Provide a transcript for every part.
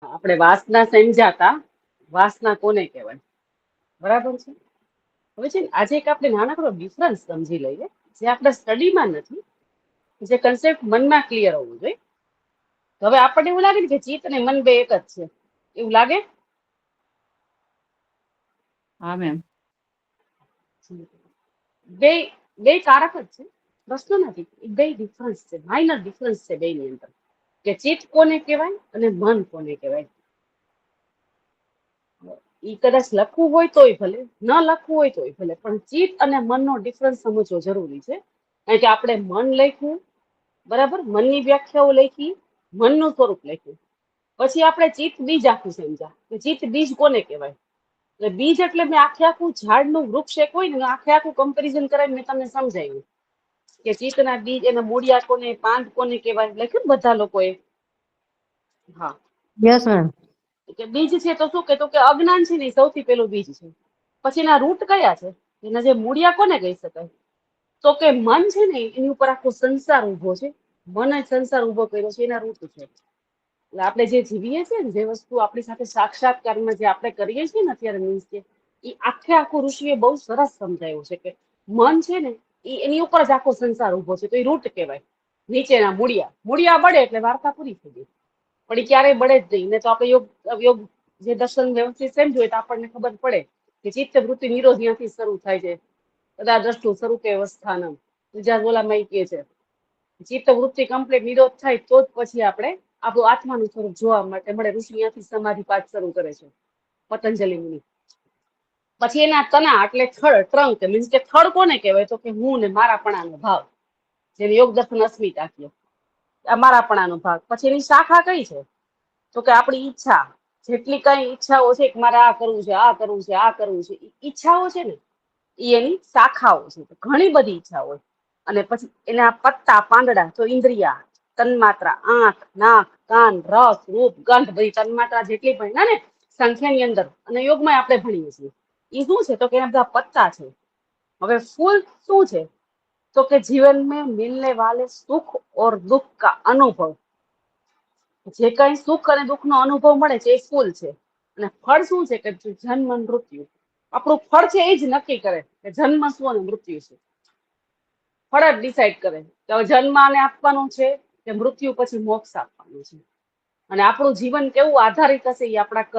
આપણે વાસના સમજાતા વાસના કોને કહેવાય, બરાબર છે. હવે છે ને આજે એક આપણે નાનકડો ડિફરન્સ સમજી લઈએ, જે આપણે સ્ટડીમાં નથી, જે કન્સેપ્ટ મનમાં ક્લિયર હોવું જોઈએ. તો હવે આપણને એવું લાગે ને કે ચિત્ત અને મન બે એક જ છે, એવું લાગે? હા મેમ. બે બે કારક જ છે, પ્રશ્ન નથી. બે ડિફરન્સ છે, માઇનર ડિફરન્સ છે બે ની અંદર, કે ચિત્ત કોને કહેવાય અને મન કોને કહેવાય. ઈ કદાચ લખવું હોય તોય ભલે, ન લખવું હોય તોય ભલે, પણ ચિત્ત અને મનનો ડિફરન્સ સમજવો જરૂરી છે. કારણ કે આપણે મન લખ્યું, બરાબર, મનની વ્યાખ્યાઓ લખી, મનનું સ્વરૂપ લખ્યું, પછી આપણે ચિત્ત બીજ આખું સમજ્યા કે ચિત્ત બીજ કોને કહેવાય. એટલે બીજ એટલે મેં આખે આખું ઝાડનું વૃક્ષ એક હોય ને, આખે આખું કમ્પેરિઝન કરાવીને મેં તમને સમજાવ્યું કે ચિત્તના બીજ, એના મૂળિયા કોને, પાંદ કોને કહેવાય, લખ્યું બધા લોકોએ. હા, યસ મેમ. કે બીજ છે તો શું કે, તો કે અજ્ઞાન છે ને સૌથી પેલું બીજ છે. પછી એના રૂટ કયા છે, એના જે મૂળિયા કોને કહી શકાય, તો કે મન છે ને એની ઉપર આખો સંસાર ઉભો છે. મન જ સંસાર ઉભો કર્યો છે, એના રૂટ છે. એટલે આપણે જે જીવીએ છીએ ને, જે વસ્તુ આપણી સાથે સાક્ષાત્કારમાં જે આપણે કરીએ છીએ ને અત્યારે, મીન્સ કે એ આખે આખું ઋષિએ બહુ સરસ સમજાયું છે કે મન છે ને એની ઉપર જ આખો સંસાર ઉભો છે, તો એ રૂટ કહેવાય. નીચેના મૂળિયા બળે એટલે વાર્તા પૂરી થઈ ગઈ. પણ એ ક્યારેય બળે જ નહીં. ને તો આપણે યોગ જે દર્શન વ્યવસ્થિત સમજ્યું હોય તો આપણને ખબર પડે કે ચિત્ત વૃત્તિ નિરોધ્યાથી શરૂ થાય છે. કદા દ્રષ્ટુ સ્વરૂપે અવસ્થાનમ, બીજા બોલામાં એ કે છે ચિત્ત વૃત્તિ કમ્પ્લીટ નિરોધ થાય તો જ પછી આપણે આપણું આત્માનું સ્વરૂપ જોવા માટે મળે. ઋષિ ત્યાંથી સમાધિ પાઠ શરૂ કરે છે, પતંજલિ મુનિ. પછી એના તના એટલે થડ, ટ્રંક, મીન્સ કે થડ કોને કહેવાય, તો કે હું ને મારાપણાનો ભાવ, જેને યોગ દર્શન અસ્મિતા કહે, આ મારાપણાનો ભાગ. પછી એની શાખા કઈ છે, તો કે આપણી ઈચ્છા. જેટલી કઈ ઈચ્છાઓ છે કે મારે આ કરવું છે, આ કરવું છે, આ કરવું છે, ઈચ્છાઓ છે ને એ એની શાખાઓ છે. ઘણી બધી ઈચ્છાઓ હોય. અને પછી એના પત્તા, પાંદડા તો ઇન્દ્રિયા, તન્માત્રા, આંખ, નાક, કાન, રસ, રૂપ, ગંધ, બધી તન્માત્રા જેટલી ભણ્યા ને સંખ્યાની અંદર, અને યોગમાં આપણે ભણીએ છીએ, એ શું છે, તો કે એના બધા પત્તા છે. હવે ફૂલ શું છે, તો કે જીવન મેં મિલને વાલે સુખ ઓર દુઃખ કા અનુભવ. જે કઈ સુખ અને દુઃખ નો અનુભવ મળે છે એ ફૂલ છે. અને ફળ શું છે, કે જન્મ, મૃત્યુ. આપણું ફળ છે એ જ નક્કી કરે કે જન્મ શું અને મૃત્યુ શું. ફળ જ ડિસાઈડ કરે કે હવે જન્મ આને આપવાનું છે કે મૃત્યુ પછી મોક્ષ આપવાનું છે. અને આપણું જીવન કેવું આધારિત હશે એ આપણા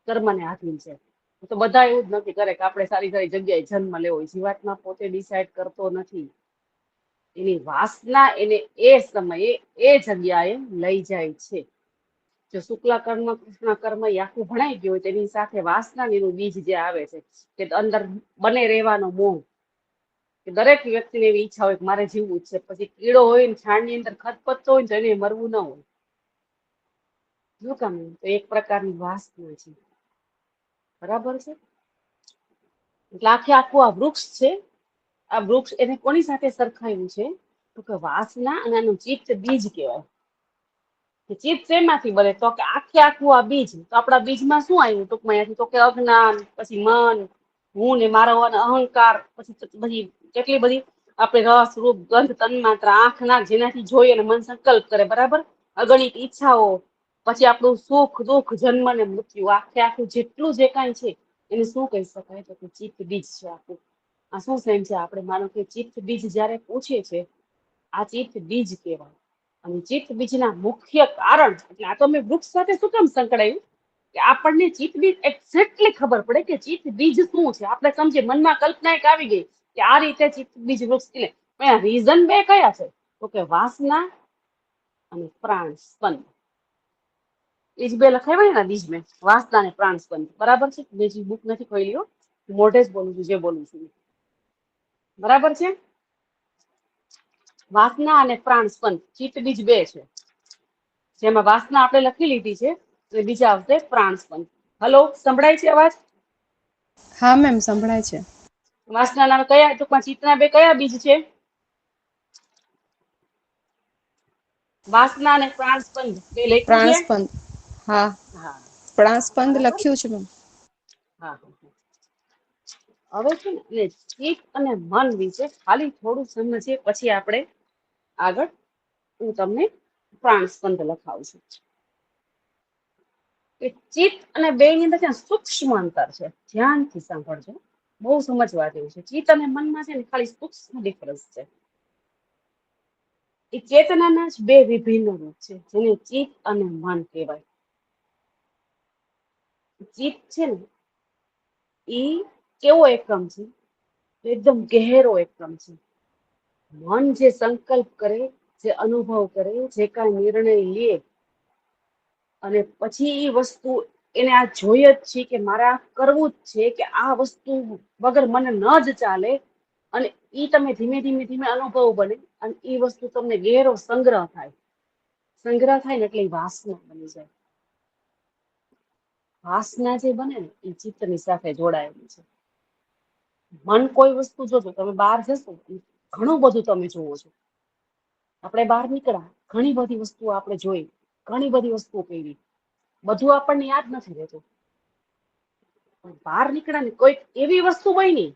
કર્મને આધીન છે. તો બધા એવું જ નથી કરે કે આપણે સારી સારી જગ્યાએ જન્મ લેવો. જીવાતમાં પોતે ડિસાઈડ કરતો નથી. એની વાસના એને એ સમયે એ જગ્યાએ લઈ જાય છે. જો શુક્લ કર્મ, કૃષ્ણ કર્મ એ આખું ભણાઈ ગયું હોય, તેની સાથે વાસનાનું બીજ જે આવે છે કે અંદર બને રહેવાનો મોહ, કે દરેક વ્યક્તિને એવી ઈચ્છા હોય કે મારે જીવવું જ છે. પછી કીડો હોય ને છાણની અંદર ખતપત્તો હોય ને તો એને મરવું ન હોય. શું કામ? તો એક પ્રકારની વાસના છે. બરાબર છે. એટલે આખે આખું આ વૃક્ષ છે. આ વૃક્ષ એને કોની સાથે સરખાયું છે, તો કે વાસના અને આનું ચિત્ત બીજ કહેવાય. ચિત્ત શેમાંથી બને, તો કે આખે આખું આ બીજ. તો આપણા બીજમાં શું આવ્યું ટૂંકમાં? તો કે અજ્ઞાન, પછી મન, હું ને મારો અહંકાર, પછી કેટલી બધી આપણે રસ, રૂપ, ગંધ, તન્માત્રા, આંખ, નાક જેનાથી જોઈ અને મન સંકલ્પ કરે, બરાબર. અગણિત ઈચ્છાઓ, પછી આપણું સુખ, દુઃખ, જન્મ ને મૃત્યુ, આખે આખું જેટલું જે કઈ છે એને શું કહી શકાય, તો કે ચિત્ત બીજ છે આખું. આ શું સેમ છે? આપણે માનો કે ચિત્ત બીજ જયારે પૂછે છે, આ ચિત્ત બીજ કહેવાય. અને ચિત્ત બીજના મુખ્ય કારણ, એટલે આ તો મેં વૃક્ષ સાથે શું કામ સંકળાયું, કે આપણને ચિત્ત બીજ એક્ઝેક્ટલી ખબર પડે કે ચિત્ત બીજ શું છે. આપણે સમજીએ, મનમાં કલ્પના એક આવી ગઈ કે આ રીતે ચિત્ત બીજ વૃક્ષ એટલે. પણ રીઝન બે કયા છે, તો કે વાસના અને પ્રાણ સ્પંદ. એ જ બે લખાય ને બીજ મેં, વાસના અને પ્રાણ સ્પંદ. બરાબર છે. બીજી બુક નથી ખોઈલી હો, મોઢે જ બોલું છું જે બોલું છું. બરાબર છે. વાસના અને પ્રાણ સ્પંદ, ચિત્ત બીજ બે છે. જેમાં વાસના આપણે લખી લીધી છે, અને બીજા આવશે પ્રાણ સ્પંદ. હલો, સંભળાય છે અવાજ? હા મેમ, સંભળાય છે. વાસના કયા, ટૂંકમાં ચિત્તના બે કયા બીજ છે? વાસના અને પ્રાણ સ્પંદ બે લખ્યું છે. પ્રાણસ્પંદ. હા, હા, પ્રાણસ્પંદ બરાબર. લખ્યું છે મેમ. હા, હવે છે ને ચિત્ત અને મન વિશે ખાલી થોડું સમજીએ, પછી આપણે આગળ હું તમને પ્રાણ સ્પંદ લખાવું છું. કે ચિત્ત અને બેની અંદર છે ને સૂક્ષ્મ અંતર છે. ધ્યાનથી સાંભળજો, બહુ સમજવા જેવું છે. ચિત્ત અને મનમાં છે ને ખાલી સૂક્ષ્મ ડિફરન્સ છે. એ ચેતનાના જ બે વિભિન્ન રૂપ છે, જેને ચિત્ત અને મન કહેવાય. ચિત્ત છે ને એ કેવો એકમ છે? એકદમ ગહેરો એકમ છે. મન જે સંકલ્પ કરે, જે અનુભવ કરે, જે કાંઈ નિર્ણય લે, અને પછી એ વસ્તુ એને આ જોઈએ જ છે કે મારે આ કરવું જ છે, કે આ વસ્તુ વગર મને ન જ ચાલે, અને ઈ તમે ધીમે ધીમે ધીમે અનુભવ બને, અને એ વસ્તુ તમને ગહેરો સંગ્રહ થાય. સંગ્રહ થાય ને એટલે ઈ વાસના બની જાય. વાસના જે બને ને એ ચિત્તની સાથે જોડાયેલી છે. મન કોઈ વસ્તુ જોજો, તમે બહાર જશો, ઘણું બધું તમે જોવો છો. આપણે બહાર નીકળ્યા, ઘણી બધી વસ્તુઓ આપણે જોઈ, ઘણી બધી વસ્તુઓ કરી, બધું આપણને યાદ નથી રહેતું. પણ બહાર નીકળ્યા ને કોઈ એવી વસ્તુ બની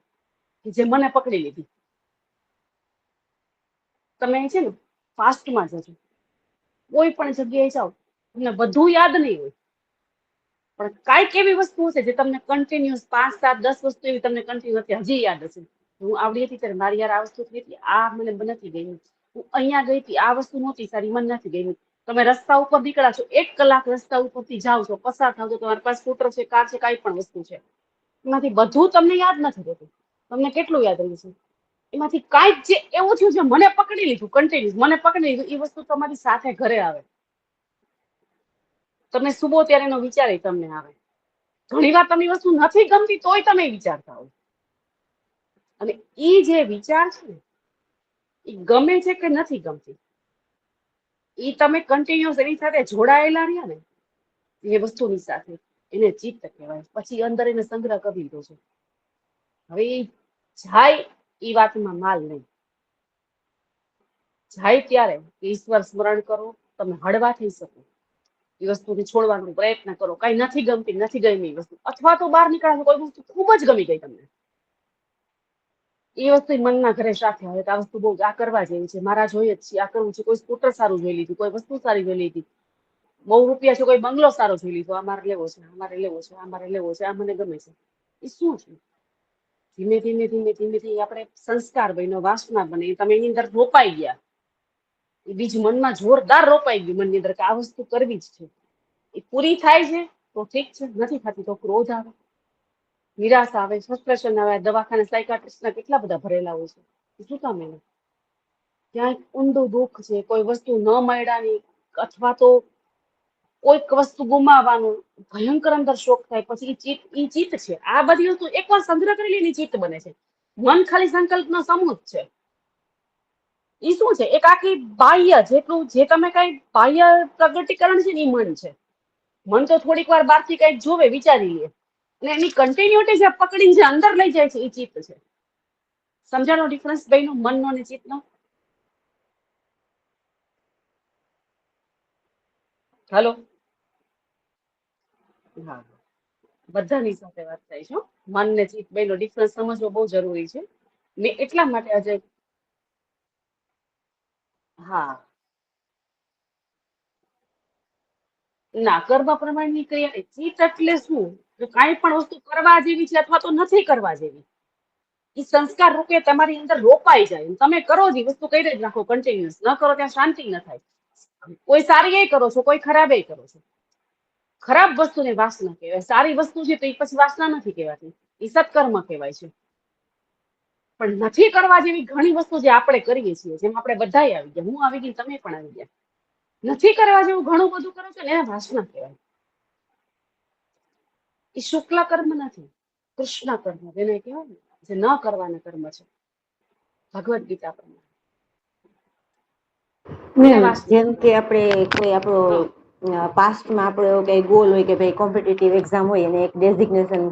કે જે મને પકડી લીધી. તમે છે ને ફાસ્ટમાં જજો, કોઈ પણ જગ્યાએ જાઓ, તમને બધું યાદ નહીં હોય, પણ કાંઈક એવી વસ્તુ હશે જે તમને કન્ટિન્યુઅસ 5, 7, 10 વસ્તુ એવી તમને કન્ટિન્યુઅસ હજી યાદ હશે. હું આવડી હતી ત્યારે મારી યાર આ વસ્તુ થઈ હતી, આ મને નથી ગમી. હું અહીંયા ગઈ હતી, આ વસ્તુ નહોતી સારી, મને નથી ગમી. તમે રસ્તા ઉપર નીકળ્યા છો, 1 કલાક રસ્તા ઉપરથી જાઓ છો, પસાર થાવ છો, તમારી પાસે સ્કૂટર છે, કાર છે, કાંઈ પણ વસ્તુ છે, એમાંથી બધું તમને યાદ નથી રહેતું. તમને કેટલું યાદ રહ્યું છે? એમાંથી કાંઈક જે એવું થયું છે, મને પકડી લીધું, કન્ટિન્યુઅસ મને પકડી લીધું, એ વસ્તુ તમારી સાથે ઘરે આવે. તમે સુબો ત્યારે એનો વિચાર તમને આવે. ઘણી વાર તમને વસ્તુ નથી ગમતી તોય તમે વિચારતા હોય. અને ઈ જે વિચાર છે ને, એ ગમે છે કે નથી ગમતી, એ તમે કન્ટિન્યુઅસ એની સાથે જોડાયેલા રહ્યા ને એ વસ્તુની સાથે, એને ચિત્ત કહેવાય. પછી અંદર એને સંગ્રહ કરી લીધો છે. હવે જાય એ વાતમાં માલ નહીં. જાય ત્યારે ઈશ્વર સ્મરણ કરો, તમે હળવા થઈ શકો. એ વસ્તુથી છોડવાનો પ્રયત્ન કરો. કઈ નથી ગમતી, નથી ગમી એ વસ્તુ, અથવા તો બહાર નીકળવાનું કોઈ વસ્તુ ખૂબ જ ગમી ગઈ તમને, એ વસ્તુ મનના ઘરે સાથે આવે. આ વસ્તુ બહુ આ કરવા જેવી છે, મારા જોઈએ જ છે, આ કરવું છે. કોઈ સ્કૂટર સારું જોઈ લીધું, કોઈ વસ્તુ સારી જોઈ લીધી, બહુ રૂપિયા છે, કોઈ બંગલો સારો જોઈ લીધો, આ મારે લેવો છે, અમારે લેવો છે, આ મારે લેવો છે, આ મને ગમે છે. એ શું છે? ધીમે ધીમે ધીમે ધીમે ધીમે આપણે સંસ્કાર બન્યો, વાસના બની, તમે એની અંદર રોપાઈ ગયા. એ બીજ મનમાં જોરદાર રોપાઈ ગયું મનની અંદર કે આ વસ્તુ કરવી જ છે. એ પૂરી થાય છે તો ઠીક છે, નથી થતી તો ક્રોધ આવે, નિરાશા આવે, ફ્રસ્ટ્રેશન આવે. દવાખાને સાયકાટ્રિસ્ટના કેટલા બધા ભરેલા હોય છે. શું કામ? એને ક્યાંક ઊંડું દુઃખ છે, કોઈ વસ્તુ ન મળ્યાની, અથવા તો કોઈક વસ્તુ ગુમાવવાનું ભયંકર અંદર શોક થાય. પછી ઈ ચિત્ત છે. આ બધી વસ્તુ એકવાર સંગ્રહ કરી લે, ચિત્ત બને છે. મન ખાલી સંકલ્પનો સમૂહ છે. ઈ શું છે? એક આખી બાહ્ય, જેટલું જે તમે કઈ બાહ્ય પ્રગટીકરણ છે ને, ઈ મન છે. મન તો થોડીક વાર બહારથી કઈક જોવે, વિચારી લે, અને એની કન્ટિન્યુટી જે પકડીને જે અંદર લઈ જાય છે, એ ચિત્ત છે. સમજાણો ડિફરન્સ બેનો મનનો અને ચિત્તનો? હાલો, હા, બધાની સાથે વાત થાય છે. મન ને ચિત્ત બેનો ડિફરન્સ સમજવો બહુ જરૂરી છે. મેં એટલા માટે આજે, હા, ના, કર્મ પ્રમાણની ક્રિયા નહીં. ચિત્ત એટલે શું? કે કાંઈ પણ વસ્તુ કરવા જેવી છે અથવા તો નથી કરવા જેવી, એ સંસ્કાર રૂપે તમારી અંદર રોપાઈ જાય. તમે કરો જ વસ્તુ કરી જ નાખો કન્ટિન્યુઅસ, ન કરો ત્યાં શાંતિ ન થાય. કોઈ સારી એ કરો છો, કોઈ ખરાબ એ કરો છો. ખરાબ વસ્તુને વાસના કહેવાય, સારી વસ્તુ છે તો એ પછી વાસના નથી કહેવાતી, એ સત્કર્મ કહેવાય છે. પણ નથી કરવા જેવી ઘણી વસ્તુ જે આપણે કરીએ છીએ, જેમ આપણે બધા આવી ગયા, હું આવી ગઈ, તમે પણ આવી ગયા, નથી કરવા જેવું ઘણું બધું કરો છો ને, એને વાસના કહેવાય. એ શુક્લ કર્મ નથી, કૃષ્ણ કર્મ જેને કહેવાય ને, જે ન કરવાના કર્મ છે, ભગવદ ગીતા પ્રમાણે એને મેમ, વાસના જેમ કે કહેવાય. આપણે કોઈ આપણો હા, પાસ્ટમાં આપણો એવો કઈ ગોલ હોય કે ભાઈ કોમ્પિટિટિવ એક્ઝામ હોય અને એક ડેઝિગ્નેશન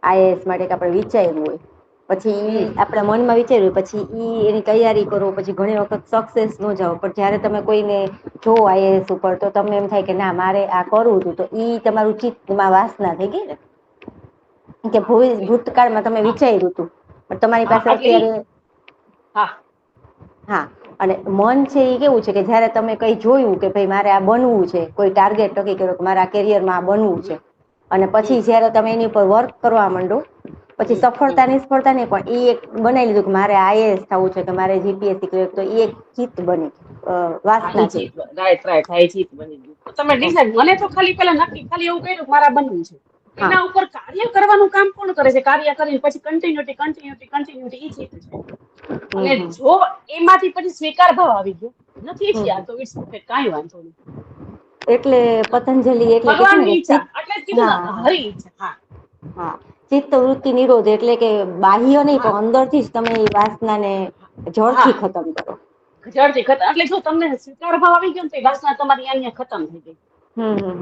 આઈએએસ માટે આપણે વિચાર્યું હોય, પછી ઈ હમ, આપણા મનમાં વિચાર્યું, પછી ઈ એની તૈયારી કરો, પછી ઘણી વખત સક્સેસ ન જાઓ, પણ જ્યારે તમે કોઈને જો આઈએએસ ઉપર, તો તમને એમ થાય કે ના, મારે આ કરવું હતું, તો ઈ તમારું ચિત્તમાં વાસના થઈ ગઈ ને, કે હા, ભૂતકાળમાં તમે હા, વિચાર્યું હતું, પણ તમારી હા, પાસે એટલે ઈ, અત્યારે, હા, હા, અને મન છે એ કેવું છે કે જયારે તમે કઈ જોયું કે ભાઈ મારે આ બનવું છે, કોઈ ટાર્ગેટ નક્કી કર્યો કે મારે આ કેરિયરમાં આ બનવું છે, અને પછી જયારે તમે એની ઉપર વર્ક કરવા માંડો પછી સફળતા નિષ્ફળતા નહીં પણ એ એક બનાવી લીધું કે મારે આઈએએસ થવું છે કે મારે જીપીએસસી કર્યું તો એ એક ચિત્ત બની વાસના છે. રાઈટ રાઈટ હાઈ જીત બની ગયું. તો તમે ડિસાઈડ મને તો ખાલી પેલા નક્કી ખાલી એવું કર્યું મારા બનવું છે એના ઉપર કાર્ય કરવાનું કામ કોણ કરે છે? કાર્ય કરીને પછી કન્ટિન્યુટી ઈ જીત છે. અને જો એમાંથી પછી સ્વીકાર ભાવ આવી ગયો નથી થયા તો ઇટ્સ ઓકે, કાંઈ વાંધો નહીં. એટલે પતંજલિ એટલે ભગવાનની ઈચ્છા એટલે જ કીધું ને, હરી ઈચ્છા. હા ચિત્ત વૃત્તિ નિરોધ એટલે કે બાહ્ય નહીં પણ અંદરથી જ તમે એ વાસનાને જળથી ખતમ કરો. જડથી ખતમ એટલે જો તમને સ્વીકાર ભાવ આવી ગયો ને તો વાસના તમારી અહીંયા ખતમ થઈ ગઈ.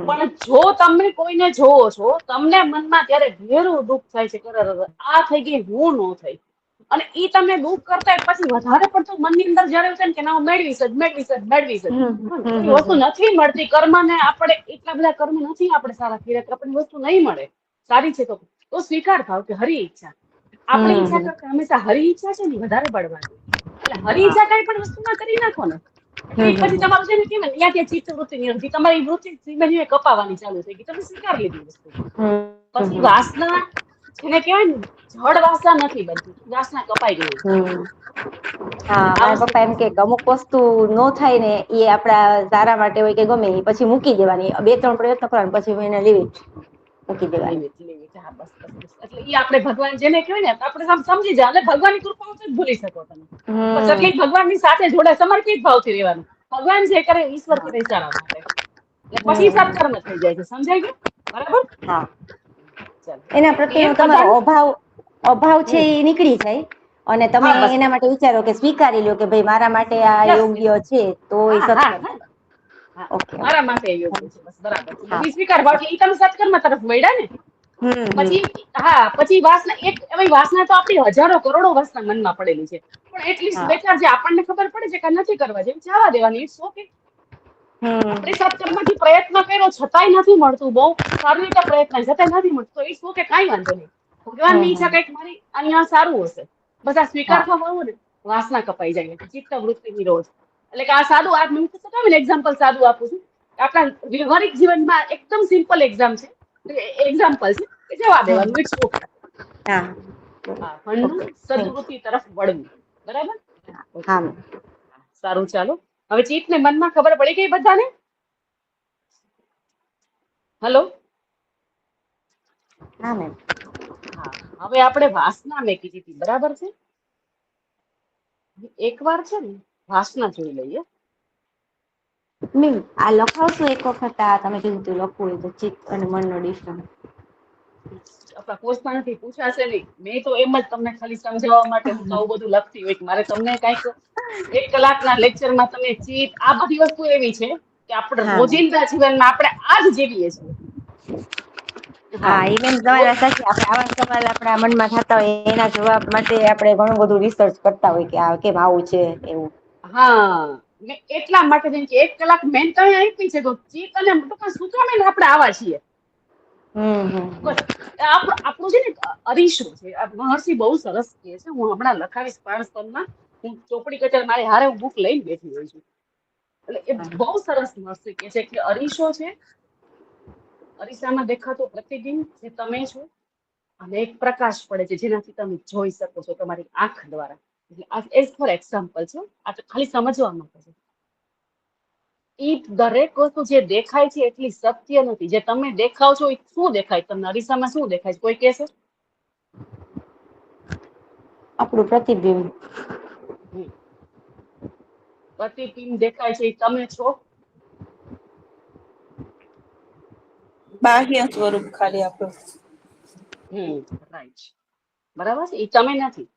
પણ જો તમે કોઈને જોવો છો તમને મનમાં ત્યારે ઘેરું દુઃખ થાય છે કે આ થઈ ગઈ હું નો થઈ, અને ઈ તમને દુઃખ કરતા પછી વધારે પડતું મનની અંદર જયારે છે ને કે ના હું મેળવીશ જ વસ્તુ નથી મળતી. કર્મને આપણે એટલા બધા કર્મ નથી આપણે સારા કર્યા કે આપણને વસ્તુ નહીં મળે સારી છે તો સ્વીકાર ભાવ કે હરી ઈચ્છા. આપણી ઈચ્છા કરતા હંમેશા હરી ઈચ્છા છે ને વધારે બળવાની. એટલે હરી ઈચ્છા કઈ પણ વસ્તુમાં કરી નાખો ને પછી તમારું છે ને કેવાય ત્યાં ત્યાં ચિત્ત વૃત્તિ નિરંતી તમારી વૃત્તિ ધીમે કપાવાની ચાલુ થઈ ગઈ, તમે સ્વીકાર લીધી વસ્તુ. પછી વાસના જેને કહેવાય ને જડ વાસના નથી બનતી, વાસના કપાઈ ગઈ. હા મારા પપ્પા એમ કે અમુક વસ્તુ નો થાય ને એ આપડા સારા માટે હોય કે ગમે એ પછી મૂકી દેવાની, 2-3 પ્રયત્ન કરવાના પછી એને લીધી મૂકી દેવાની. એટલે ઈ આપણે ભગવાન જેને કહેવાય ને આપણે સમજી જાય એટલે ભગવાનની કૃપા જ ભૂલી શકો તમે. બસ એટલે ભગવાનની સાથે જોડે સમર્પિત ભાવથી રહેવાનું. ભગવાન જે કરે ઈશ્વર કરે સારા માટે. એટલે પછી સત્કર્મ થઈ જાય છે. સમજાય ગયું? બરાબર? હા એના પ્રત્યેનો તમારો અભાવ છે એ નીકળી જાય અને તમે એના માટે વિચારો કે સ્વીકારી લો કે ભાઈ મારા માટે આ યોગ્ય છે તો એ સત્કર્મ. મારા માટે યોગ્ય છે બસ બરાબર છે. પછી સ્વીકાર ભાવ એટલે ઈ તમે સત્કર્મ તરફ વળ્યા ને. પછી વાસના એક એવી વાસના તો આપણી હજારો કરોડો વાસના મનમાં પડેલી છે પણ એટલીસ્ટ બેચાર જે આપણને ખબર પડે છે કે નથી કરવા જેવી જવા દેવાની. It's okay. આપણે સત્કર્મથી પ્રયત્ન કર્યો છતાંય નથી મળતું, બહુ સારી રીતે પ્રયત્ન છતાંય નથી મળતું, ઇટ્સ ઓકે, કાંઈ વાંધો નહીં. ભગવાનની ઈચ્છા કંઈક મારી અહીંયા સારું હશે. બસ આ સ્વીકાર થવાનું ને વાસના કપાઈ જાય. ચિત્ત વૃત્તિ નિરોધ એટલે કે આ સાદું આ હું તમને એક્ઝામ્પલ સાદું આપું છું. આપણા વ્યવહારિક જીવનમાં એકદમ સિમ્પલ એક્ઝામ્પલ છે કે જવા દેવાનું. It's okay. સદવૃત્તિ તરફ વળવું. બરાબર? સારું ચાલો. હવે ચિત્તને મનમાં ખબર પડી ગઈ બધાને? હેલો? હવે આપણે વાસના મેં કીધી હતી બરાબર છે. એકવાર છે ને વાસના જોઈ લઈએ. આ લખાવશો એક વખત આ તમે કીધું તું લખવું હોય તો ચિત્ત અને મનનો ડિસ્ટન્સ. આપણા કોર્સમાં નથી પૂછાશે નહીં. મેં તો એમ જ તમને ખાલી સમજાવવા માટે હું આવું બધું લખતી હોય કે મારે તમને કઈક 1 કલાકના લેક્ચરમાં તમે ચિત્ત આ બધી વસ્તુ એવી છે કે આપણે રોજિંદા જીવનમાં આપણે આ જ જીવીએ છીએ. હા એ બેન તમારી વાત સાચી. આપણે આવા સવાલ આપણા મનમાં થતા હોય એના જવાબ માટે આપણે ઘણું બધું રિસર્ચ કરતા હોય કે આ કેમ આવું છે એવું. હા એટલા માટે જેમ કે 1 કલાક મેન તો આપી છે તો ચિત્ત અને શું કામ આપણે આવા છીએ. આપણું છે ને અરીસો છે. મહર્ષિ બહુ સરસ કહે છે. હું હમણાં લખાવીશ 5 પદમાં. હું ચોપડી કચર મારી હારે હું બુક લઈને બેઠી હોય છું. એટલે એ બહુ સરસ મહર્ષિ કહે છે કે અરીસો છે, અરીસામાં દેખાતો પ્રતિબિંબ જે તમે છો અને એક પ્રકાશ પડે છે જેનાથી તમે જોઈ શકો છો તમારી આંખ દ્વારા. એઝ ફોર એક્ઝામ્પલ છે, આ તો ખાલી સમજવા માટે છે. ઈ દરેક વસ્તુ જે દેખાય છે એટલી સત્ય નથી. જે તમે દેખાવ છો એ શું દેખાય? તમને અરીસામાં શું દેખાય છે? કોઈ કહેશે? આપણું પ્રતિબિંબ. પ્રતિબિંબ દેખાય છે એ તમે છો? બાહ્ય સ્વરૂપ ખાલી આપણું. રાઈટ. બરાબર છે. એ તમે નથી.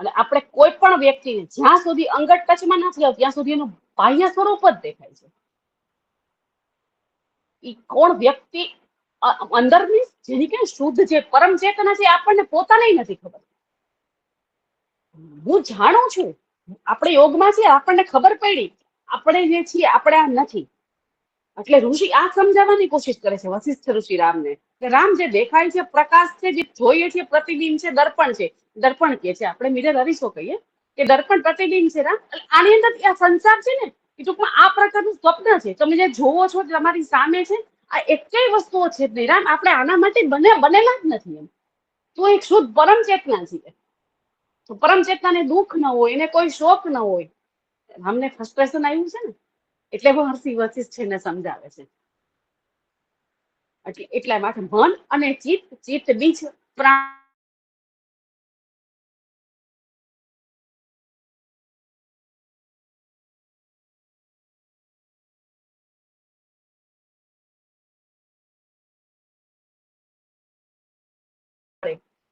અને આપણે કોઈ પણ વ્યક્તિને જ્યાં સુધી અંગત ટચમાં નથી આવતી ત્યાં સુધી એનું બાહ્ય સ્વરૂપ જ દેખાય છે. ઈ કોણ વ્યક્તિ અંદરની જેની કે શુદ્ધ જે પરમ ચેતના છે આપણને પોતાને નથી ખબર. હું જાણું છું આપણે યોગમાં છે આપણને ખબર પડી આપણે જે છીએ આપણે આ નથી. એટલે ઋષિ આ સમજાવવાની કોશિશ કરે છે વશિષ્ઠ ઋષિ રામને. રામ જે દેખાય છે પ્રકાશ છે, જે જોઈએ છે પ્રતિબિંબ છે, દર્પણ છે. દર્પણ કે છે આપણે મિરર અરીસો કહીએ કે દર્પણ પ્રતિબિંબ છે. રામ આની અંદર આ સંસાર છે ને એ ટૂંકમાં આ પ્રકારનું સ્વપ્ન છે. તમે જે જોવો છો તમારી સામે છે આ એકેય વસ્તુઓ છે જ નહીં. રામ, આપણે આના માટે બનેલા જ નથી. એમ તો એક શુદ્ધ પરમ ચેતના છીએ. તો પરમ ચેતનાને દુઃખ ન હોય, એને કોઈ શોક ન હોય. અમને ફ્રસ્ટ્રેશન આવ્યું છે ને, એટલે મહર્ષિ વશિષ્ઠ છે ને સમજાવે છે. એટલા માટે મન અને ચિત્ત બીજ પ્રાણ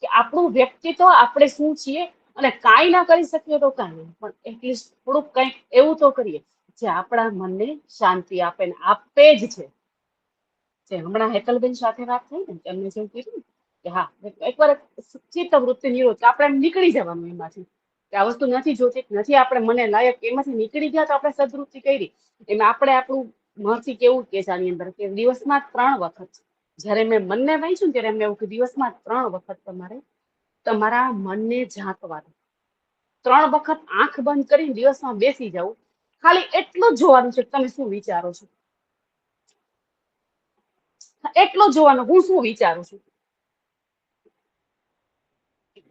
કે આપણું વ્યક્તિત્વ આપણે શું છીએ, અને કાંઈ ના કરી શકીએ તો કાંઈ નહીં, પણ એટલીસ્ટ થોડુંક કંઈક એવું તો કરીએ જે આપણા મનને શાંતિ આપે ને આપે જ છે. જે હમણાં હેતલબેન સાથે વાત થઈ ને, એમને જેવું કીધું કે હા, એકવાર ચિત્તવૃત્તિ નિરોધ, આપણે એમ નીકળી જવાનું એમાંથી, કે આ વસ્તુ નથી જોતી, નથી આપણે મને લાયક, એમાંથી નીકળી ગયા તો આપણે સદવૃત્તિ કરી. એમાં આપણે આપણું મહર્ષિ કેવું કે છે આની અંદર, કે દિવસમાં 3 વખત, જયારે મેં મનને વાંચ્યું ત્યારે એમને એવું કે દિવસમાં 3 વખત તમારે તમારા મનને ઝાંકવાનું. 3 વખત આંખ બંધ કરીને દિવસમાં બેસી જવું. ખાલી એટલું જ જોવાનું છે તમે શું વિચારો છો, એટલું જ જોવાનું, હું શું વિચારું છું.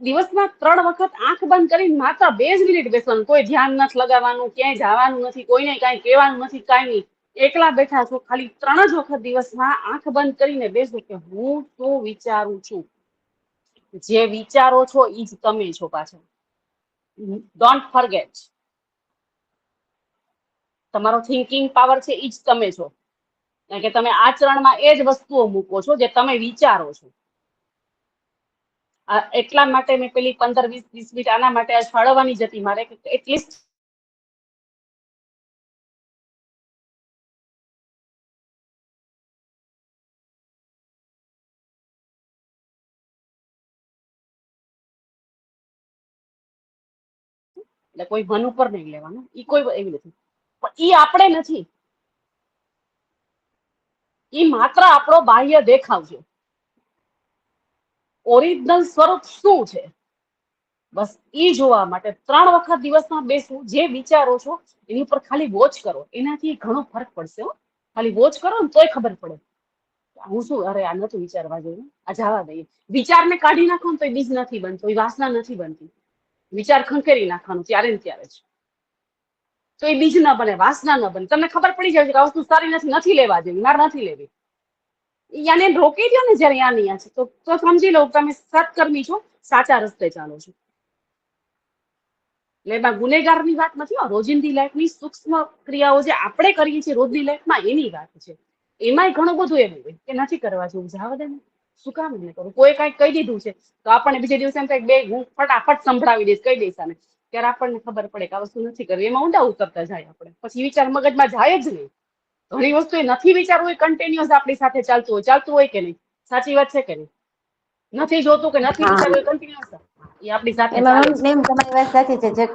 દિવસમાં 3 વખત આંખ બંધ કરીને માત્ર 2 જ મિનિટ બેસવાનું. કોઈ ધ્યાન નથી લગાવવાનું, ક્યાંય જવાનું નથી, કોઈને કાંઈ કહેવાનું નથી, કાંઈ નહીં. એકલા બેઠા છો, ખાલી 3 જ વખત દિવસમાં આંખ બંધ કરીને બેસો કે હું શું વિચારું છું. જે વિચારો છો એ જ તમે છો. પાછળ ડોન્ટ ફોરગેટ, તમારો થિંકિંગ પાવર છે એ જ તમે છો. કારણ કે તમે આચરણમાં એ જ વસ્તુઓ મૂકો છો જે તમે વિચારો છો. એટલા માટે મેં પેલી 15-20 મિનિટ આના માટે આજ ફાળવવાની જ હતી મારે, એટલીસ્ટ એટલે કોઈ મન ઉપર નહીં લેવાનું, ઈ કોઈ એવી નથી, પણ ઈ આપણે નથી. ઈ માત્ર આપણો બાહ્ય દેખાવ છે. ઓરિજિનલ સ્વરૂપ શું છે, બસ ઈ જોવા માટે 3 વખત દિવસમાં બેસવું. જે વિચારો છો એની ઉપર ખાલી વોચ કરો, એનાથી ઘણો ફરક પડશે. ખાલી વોચ કરો ને તોય ખબર પડે હું શું, અરે આ નતું વિચારવા જેવું, આ જવા દઈએ. વિચારને કાઢી નાખો ને તો બીજ નથી બનતો, એ વાસના નથી બનતી. વિચાર ખંખેરી નાખવાનું ત્યારે ને ત્યારે જ, તો એ બીજ ના બને, વાસના ન બને. તમને ખબર પડી જાય કે આ વસ્તુ સારી નથી લેવા જેવી, મારે નથી લેવી. યાને રોકી દો ને જયારે યા છે, તો સમજી લો તમે સત્કર્મી છો, સાચા રસ્તે ચાલો છો. એટલે એમાં ગુનેગારની વાત નથી, રોજિંદી લાઈફની સૂક્ષ્મ ક્રિયાઓ જે આપણે કરીએ છીએ રોજની લાઈફમાં, એની વાત છે. એમાંય ઘણું બધું એવું હોય કે નથી કરવા જેવું, જવા દે ને, શું કામ નહીં કરું. કોઈ કાંઈક કહી દીધું છે તો આપણને બીજે દિવસે એમ થાય બે હું ફટાફટ સંભળાવી દઈશ, કહી દઈશ આને, ત્યારે આપણને ખબર પડે કે આ વસ્તુ નથી કરવી. એમાં ઊંડા ઉતરતા જાય આપણે, પછી વિચાર મગજમાં જાય જ નહીં. ઘણી વસ્તુ એ નથી વિચારવું, એ કન્ટિન્યુઅસ આપણી સાથે ચાલતું હોય કે નહીં. સાચી વાત છે કે નહીં? નથી જોતું કે નથી વિચારવું, એ કન્ટિન્યુઅસ એ આપણી સાથે એમાં ચાલે છે. મેમ તમારી વાત સાચી છે. જે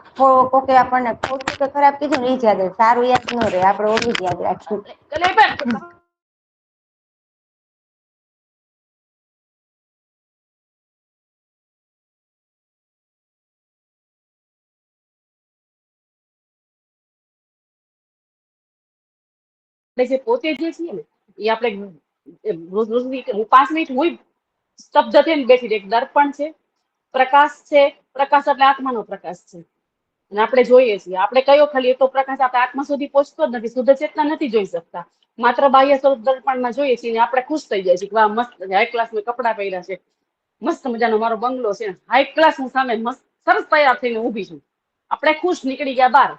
કોકે આપણને ખોટું કે ખરાબ કીધું ને એ જ યાદ રહે, સારું યાદ ન રહે, આપણે ઓલું જ યાદ રાખશું. જે પોતે જે છીએ ને એ આપણે રોજ 5 મિનિટ હું સ્તબ્ધ થઈને બેઠી. એક દર્પણ છે, પ્રકાશ છે. પ્રકાશ એટલે આત્માનો પ્રકાશ છે, અને આપણે જોઈએ છીએ. આપણે કયો ખાલી એટલો પ્રકાશ આપણે આત્મા સુધી પહોંચતો જ નથી. શુદ્ધ ચેતના નથી જોઈ શકતા, માત્ર બાહ્ય સ્વરૂપ દર્પણમાં જોઈએ છીએ ને આપણે ખુશ થઈ જાય છે કે વાહ મસ્ત હાઈ ક્લાસ મેં કપડાં પહેર્યા છે, મસ્ત મજાનો મારો બંગલો છે, હાઈ ક્લાસ હું સામે મસ્ત સરસ તૈયાર થઈને ઊભી છું. આપણે ખુશ નીકળી ગયા બહાર.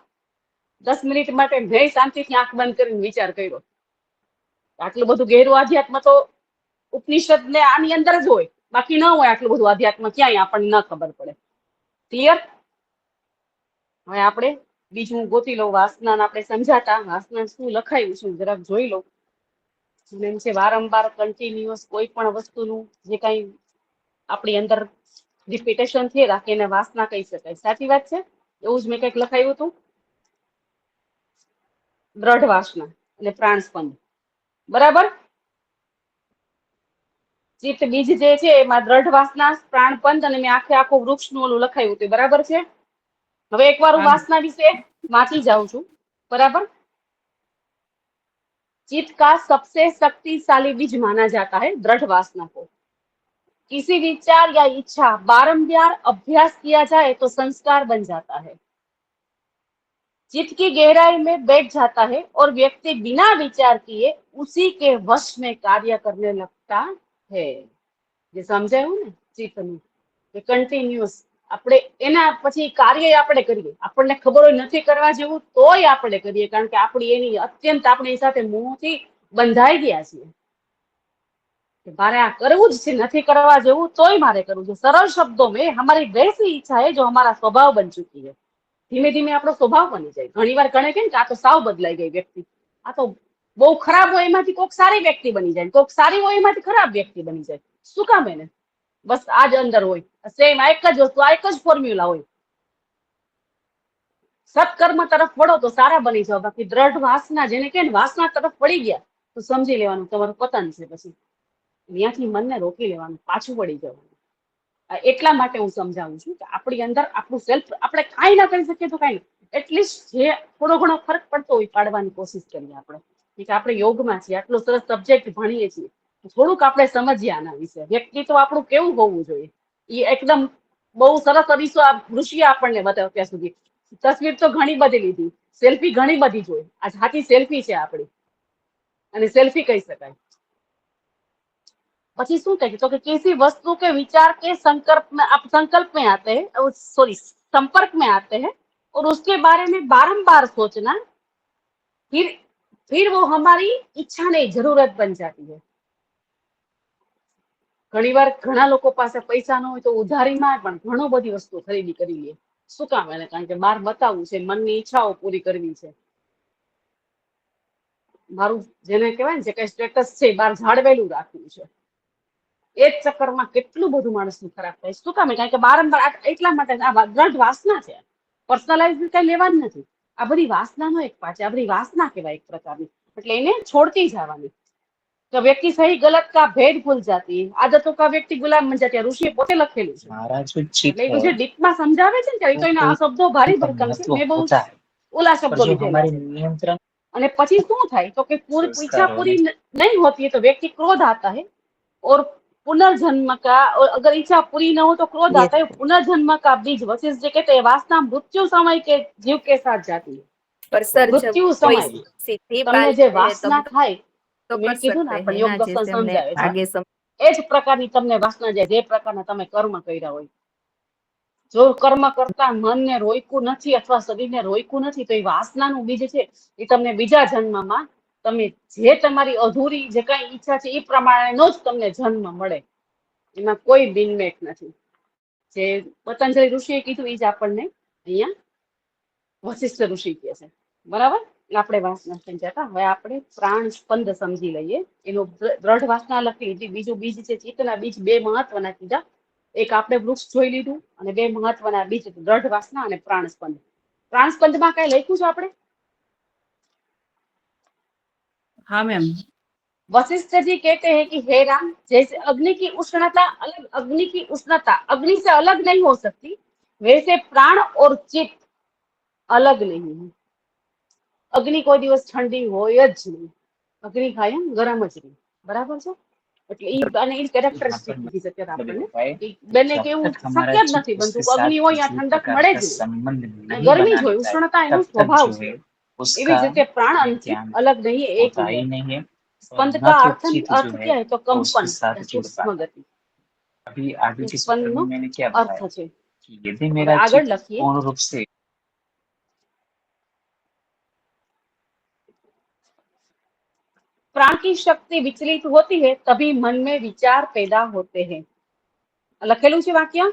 10 મિનિટ માટે મેં શાંતિથી આંખ બંધ કરીને વિચાર કર્યો. આટલું બધું ગહેરું આધ્યાત્મ તો ઉપનિષદ ને આની અંદર જ હોય, બાકી ન હોય. આટલું બધું આધ્યાત્મ ક્યાંય આપણને ન ખબર પડે. ક્લિયર? હવે આપણે બીજું ગોતી લઉં. વાસના આપણે સમજાતા, વાસના શું લખાયું છે જરાક જોઈ લઉં. એમ છે વારંવાર કન્ટિન્યુઅસ કોઈ પણ વસ્તુનું જે કઈ આપણી અંદર રિપીટેશન થઈ રાખે એને વાસના કહી શકાય. સાચી વાત છે? એવું જ મેં કંઈક લખાયું હતું. દ્રઢ વાસના એટલે પ્રાણસ્પંદ, બરાબર? ચિત્ત બીજ જે છે એમાં દ્રઢ વાસના, પ્રાણપંદ, અને મેં આખું વૃક્ષનું ઓલું લખાયું હતું. બરાબર છે? હવે એકવાર હું વાસના વિશે વાંચી જાઉં છું. બરાબર? चित्त का सबसे शक्तिशाली बीज माना जाता है दृढ़ वासना को। किसी विचार या इच्छा बारंबार अभ्यास किया जाए तो संस्कार बन जाता है, चित्त की गहराई में बैठ जाता है और व्यक्ति बिना विचार किए उसी के वश में कार्य करने लगता है। જે સમજાયું ને ચિત્તનું કે કન્ટિન્યુઅસ આપણે એના પછી કાર્ય આપણે કરીએ, આપણને ખબર હોય નથી કરવા જેવું તોય આપણે કરીએ, કારણ કે આપણી એની અત્યંત આપણે એની સાથે મોહથી બંધાઈ ગયા છીએ કે મારે આ કરવું જ છે, નથી કરવા જેવું તોય મારે કરવું છે। સરળ શબ્દો में हमारी वैसी इच्छा है जो हमारा स्वभाव बन चुकी है। ધીમે ધીમે આપણો સ્વભાવ બની જાય। ઘણી વાર ગણે કે આ તો સાવ બદલાઈ ગઈ વ્યક્તિ, આ તો બહુ ખરાબ હોય એમાંથી કોઈક સારી વ્યક્તિ બની જાય, કોઈક સારી હોય એમાંથી ખરાબ વ્યક્તિ બની જાય। શું કામ એને? બસ આ જ અંદર હોય, સેમ આ એક જ વસ્તુ, આ એક જ ફોર્મ્યુલા હોય। સત્કર્મ તરફ વળો તો સારા બની જાઓ, બાકી દ્રઢ વાસના જેને કે વાસના તરફ વળી ગયા તો સમજી લેવાનું તમારું પતન છે। પછી ત્યાંથી મનને રોકી લેવાનું, પાછું વળી જવાનું। એટલા માટે હું સમજાવું છું કે આપણી અંદર આપણું સેલ્ફ આપણે કાંઈ ના કરી શકીએ તો કાંઈ નહીં, એટલીસ્ટ જે થોડો ઘણો ફરક પડતો હોય પાડવાની કોશિશ કરીએ આપણે, કે આપણે યોગમાં છીએ, આટલો સરસ સબ્જેક્ટ ભણીએ છીએ, થોડુંક આપણે સમજીએ આના વિશે। વ્યક્તિત્વ આપણું કેવું હોવું જોઈએ એ એકદમ બહુ સરસ અરીસો આ ઋષિએ આપણને બતાવ્યો। અત્યાર સુધી તસવીર તો ઘણી બધી લીધી, સેલ્ફી ઘણી બધી જોઈ, આ સાચી સેલ્ફી છે આપણી અને સેલ્ફી કહી શકાય। પછી શું કહે તો કે किसी वस्तु के विचार के संकल्प में आते हैं, सॉरी संपर्क में आते हैं और उसके बारे में बारंबार सोचना, फिर वो हमारी इच्छा नहीं जरूरत बन जाती है। ઘણી વાર ઘણા લોકો પાસે પૈસા ન હોય તો ઉધારીમાં પણ ઘણો બધી વસ્તુ ખરીદી કરી લે। શું કામ? એને કારણ કે બહાર બતાવવું છે, મનની ઈચ્છાઓ પૂરી કરવી છે, મારું જેને કહેવાય ને જે કઈ સ્ટેટસ છે બહાર જાળવેલું રાખવું છે। એ જ ચક્કરમાં કેટલું બધું માણસનું ખરાબ થાય। શું કામ? કારણ કે બારંબાર એટલા માટે આ દ્રઢ વાસના છે, પર્સનલાઇઝ કઈ લેવા જ નથી। આ બધી વાસનાનો એક પાછ, આ બધી વાસના કહેવાય એક પ્રકારની, એટલે એને છોડતી જવાની। तो व्यक्ति सही गलत का भेद भूल जाती है, आदतों का व्यक्ति गुलाम बन जाती है। ऋषिए पोते लखेलू छे, એટલે એ જે ડીપમાં સમજાવે છે ને તો એના આ શબ્દો ભારી ભરકમ છે, મેં બહુ ઓલા શબ્દો લીધેલા છે। અને પછી શું થાય તો કે इच्छा पूरी नहीं होती है तो व्यक्ति क्रोध आता है और पुनर्जन्म का, और अगर इच्छा पूरी न हो तो क्रोध आता है। पुनर्जन्म का बीज वशिष्ठ जी कहते हैं वासना मृत्यु समय के जीव के साथ जाती है। पर सर जब मृत्यु कोई समय सिद्धि તમને पाल જે ले વાસના तब થાય तो મેં कर કીધું ને सकते આપણે हैं યોગ ना, દર્શન जैसे हमने સમજાવે છે आगे એ જ પ્રકારની તમને વાસના જાય જે પ્રકારના તમે કર્મ કર્યા હોય। જો કર્મ કરતા મનને રોક્યું નથી અથવા શરીરને રોક્યું નથી તો એ વાસનાનું બીજ છે, એ તમને બીજા જન્મમાં તમે જે તમારી અધૂરી જે કઈ ઈચ્છા છે એ પ્રમાણેનો જ તમને જન્મ મળે, એમાં કોઈ બિનમેટ નથી। જે પતંજલિ ઋષિએ કીધું એ જ આપણને અહીંયા વશિષ્ઠ ઋષિ કહે છે, બરાબર? આપણે વાસના સમજાતા, હવે આપણે પ્રાણ સ્પંદ સમજી લઈએ। એનો દ્રઢ વાસના લખી લીધી, બીજું બીજ છે ચિત્તના બીજ, બે મહત્વના કીધા। એક આપણે વૃક્ષ જોઈ લીધું અને બે મહત્વના બીજ દ્રઢ વાસના અને પ્રાણ સ્પંદ। પ્રાણ સ્પંદમાં કઈ લખ્યું છે આપણે? हाँ मैम। वशिष्ठ जी कहते हैं कि हे राम, जैसे अग्नि की उष्णता अलग, अग्नि की उष्णता अग्नि से अलग नहीं हो सकती, वैसे प्राण और चित्त अलग नहीं है। अग्नि कोई दिवस ठंडी होय ज नहीं, अग्नि कायम गरम ज रही, बराबर છે? એટલે ઈ અને ઈ કેરેક્ટરિસ્ટિક દીધી છે કે આપણને બને કે એવું શક્ય જ નથી બનતું, અગ્નિ હોય આ ઠંડક મળે જ નહીં, ગરમી જ હોય, ઉષ્ણતા એનો સ્વભાવ છે। એવી જ રીતે प्राण અને चित्त अलग नहीं है, एक ही है। स्पंद का अर्थ क्या है तो कंपन या सूक्ष्म गति, स्पंद નો अर्थ છે। હવે આગળ લખીએ। प्राण की शक्ति विचलित होती है तभी मन में विचार पैदा होते हैं। લખેલું છે વાક્ય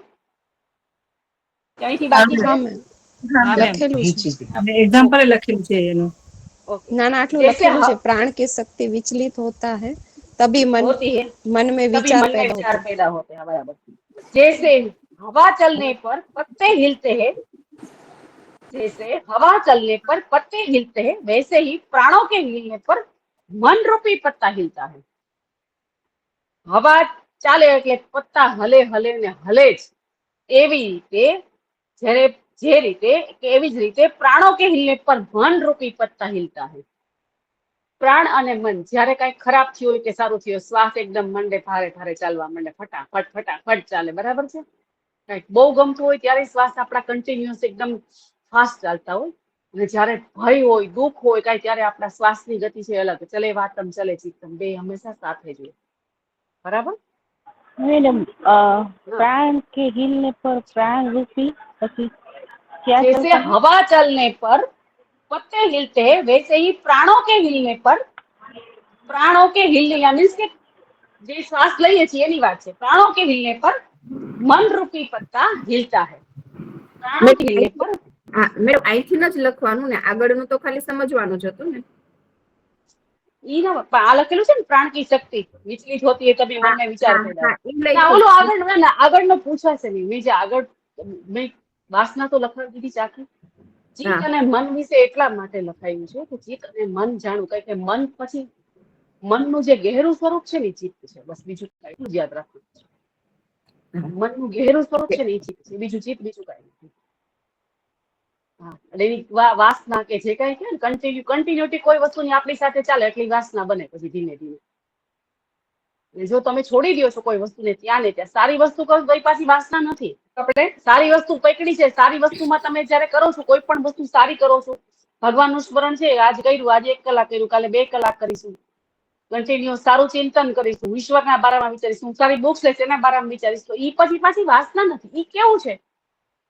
ક્યાંયથી બાકી છે? હા મેમ, हाँ मैम, લખેલું છે। हमने एग्जाम्पल लखेलू છે એનું। ओके, ના ના, આટલું जैसे લખેલું છે, प्राण की शक्ति विचलित होता है तभी होती है मन में तभी विचार मन में पैदा विचार होते हैं। पैदा होते हैं, बराबर। जैसे हवा चलने पर पत्ते हिलते हैं, जैसे हवा चलने पर पत्ते हिलते हैं, वैसे ही प्राणों के हिलने पर मन रूपी पत्ता हिलता है। हवा ચાલે એટલે પત્તા હલે હલે ને હલે જ, એવી રીતે જે રીતે એવી જ રીતે प्राणों के हिलने पर मन रूपी पत्ता हिलता है। પ્રાણ અને મન જ્યારે કઈ ખરાબ થયું હોય કે સારું થયું હોય, શ્વાસ એકદમ મંડે ભારે ભારે ચાલવા માંડે, ફટાફટ ફટાફટ ચાલે, બરાબર છે. કઈક બહુ ગમતું હોય ત્યારે શ્વાસ આપણા કન્ટિન્યુઅસ એકદમ ફાસ્ટ ચાલતા હોય, અને જ્યારે ભય હોય દુઃખ હોય કઈ ત્યારે આપણા શ્વાસની ગતિ છે અલગ, ચલે વાતમ ચલે ચિત્તમ, બે હંમેશા સાથે જોઈએ, બરાબર. मैडम प्राण के हिलने पर प्राण रूपी પછી क्या जैसे चलता है? हवा चलने पर पत्ते हिलते हैं वैसे ही प्राणों के हिलने पर, प्राणों के हिलने या मीन्स के જે શ્વાસ લઈએ છીએ એની વાત છે, પ્રાણો કે હિલને પર મન રૂપી પત્તા હિલતા હૈ, પ્રાણો કે હિલને પર. હા મેડમ અહીંથી જ લખવાનું ને, આગળનું તો ખાલી સમજવાનું જ હતું ને. ઈ ના આ લખેલું છે ને, પ્રાણ કી શક્તિ વિચલિત હોતી હૈ તभी मन में विचार पैदा હા होता એમ है. ના લખ્યું ઓલું છે. આગળ ના આગળનો પૂછાશે નહીં, મેં જે આગળ મેં વાસના તો લખાવી દીધી ચાખી. ચિત્ત હા. અને મન વિશે એટલા માટે લખાયું છે કે ચિત્ત અને મન જાણવું, કારણ કે મન પછી મનનું જે ગહેરું સ્વરૂપ છે ને એ ચિત્ત છે, બસ બીજું કઈ એટલું જ યાદ રાખવું છે. મનનું ગહેરું સ્વરૂપ છે ને એ ચિત્ત છે, બીજું ચિત્ત બીજું કઈ નથી. હા, એટલે એની વાસના કે જે કઈ કે કન્ટિન્યુટી કોઈ વસ્તુની આપણી સાથે ચાલે એટલી વાસના બને પછી ધીમે ધીમે. અને જો તમે છોડી દો છો કોઈ વસ્તુને ત્યાં ને ત્યાં, સારી વસ્તુ કરો તો એ પાછી વાસના નથી. આપણે સારી વસ્તુ પકડી છે, સારી વસ્તુમાં તમે જયારે કરો છો, કોઈ પણ વસ્તુ સારી કરો છો, ભગવાનનું સ્મરણ છે, આજ કર્યું, આજે 1 કલાક કર્યું, કાલે 2 કલાક કરીશું, કન્ટિન્યુ સારું ચિંતન કરીશું, ઈશ્વરના બારામાં વિચારીશું, સારી બુક્સ લઈશ એના બારામાં વિચારીશું, તો ઈ પછી પાછી વાસના નથી. ઈ કેવું છે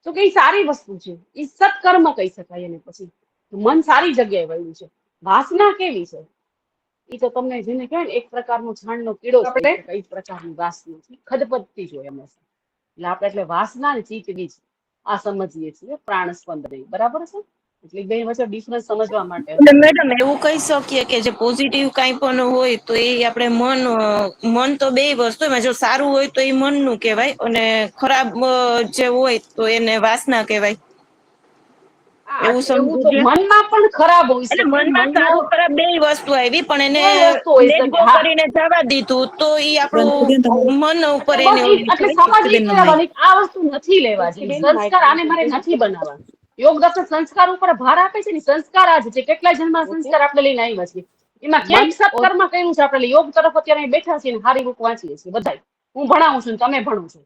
તો કે ઈ સારી વસ્તુ છે, ઈ સત્કર્મ કહી શકાય એને. પછી મન સારી જગ્યાએ વળ્યું છે. વાસના કેવી છે ઈ તો તમને જેને કહેવાય ને એક પ્રકારનો છાણનો કીડો છે, કઈ પ્રકારની વાસના છે, ખદપદતી જ હોય હંમેશા. એટલે આપણે એટલે વાસના ને ચિત્ત બીજ આ સમજીએ છીએ, પ્રાણ સ્પંદ નહીં, બરાબર છે. એટલે બે વચ્ચે ડિફરન્સ સમજવા માટે હતું. મેડમ એવું કહી શકીએ કે જે પોઝિટિવ કાંઈ પણ હોય તો એ આપણે મન તો બે વસ્તુ, એમાં જો સારું હોય તો એ મનનું કહેવાય, અને ખરાબ જે હોય તો એને વાસના કહેવાય, એવું એવું તો સમજવું. મનમાં પણ ખરાબ હોઈ એટલે શકે, મનમાં મનનો સારું ખરાબ બે વસ્તુ આવી, પણ એને કોઈ વસ્તુ હોઈ લેટ શકે. ગો હા, કરીને જવા દીધું તો એ બંધ કરી દો ને આપણું મન ઉપર બસ એને ઈ ઓલી એટલે થાય. સમજ ઈ બેન નો માઇક. કરવાની આ વસ્તુ નથી લેવા જેવી. સંસ્કાર આને મારે નથી બનાવવા. યોગ દર્શન સંસ્કાર ઉપર ભાર આપે છે ને, સંસ્કાર આ જ છે. કેટલા જન્મના સંસ્કાર આપણે લઈને આવ્યા છીએ, એમાં ક્યાંક સત્કર્મ કર્યું છે આપણે. યોગ તરફ અત્યારે અહીં બેઠા છીએ ને હારી બુક વાંચીએ છીએ બધાય, હું ભણાવું છું ને તમે ભણો છો.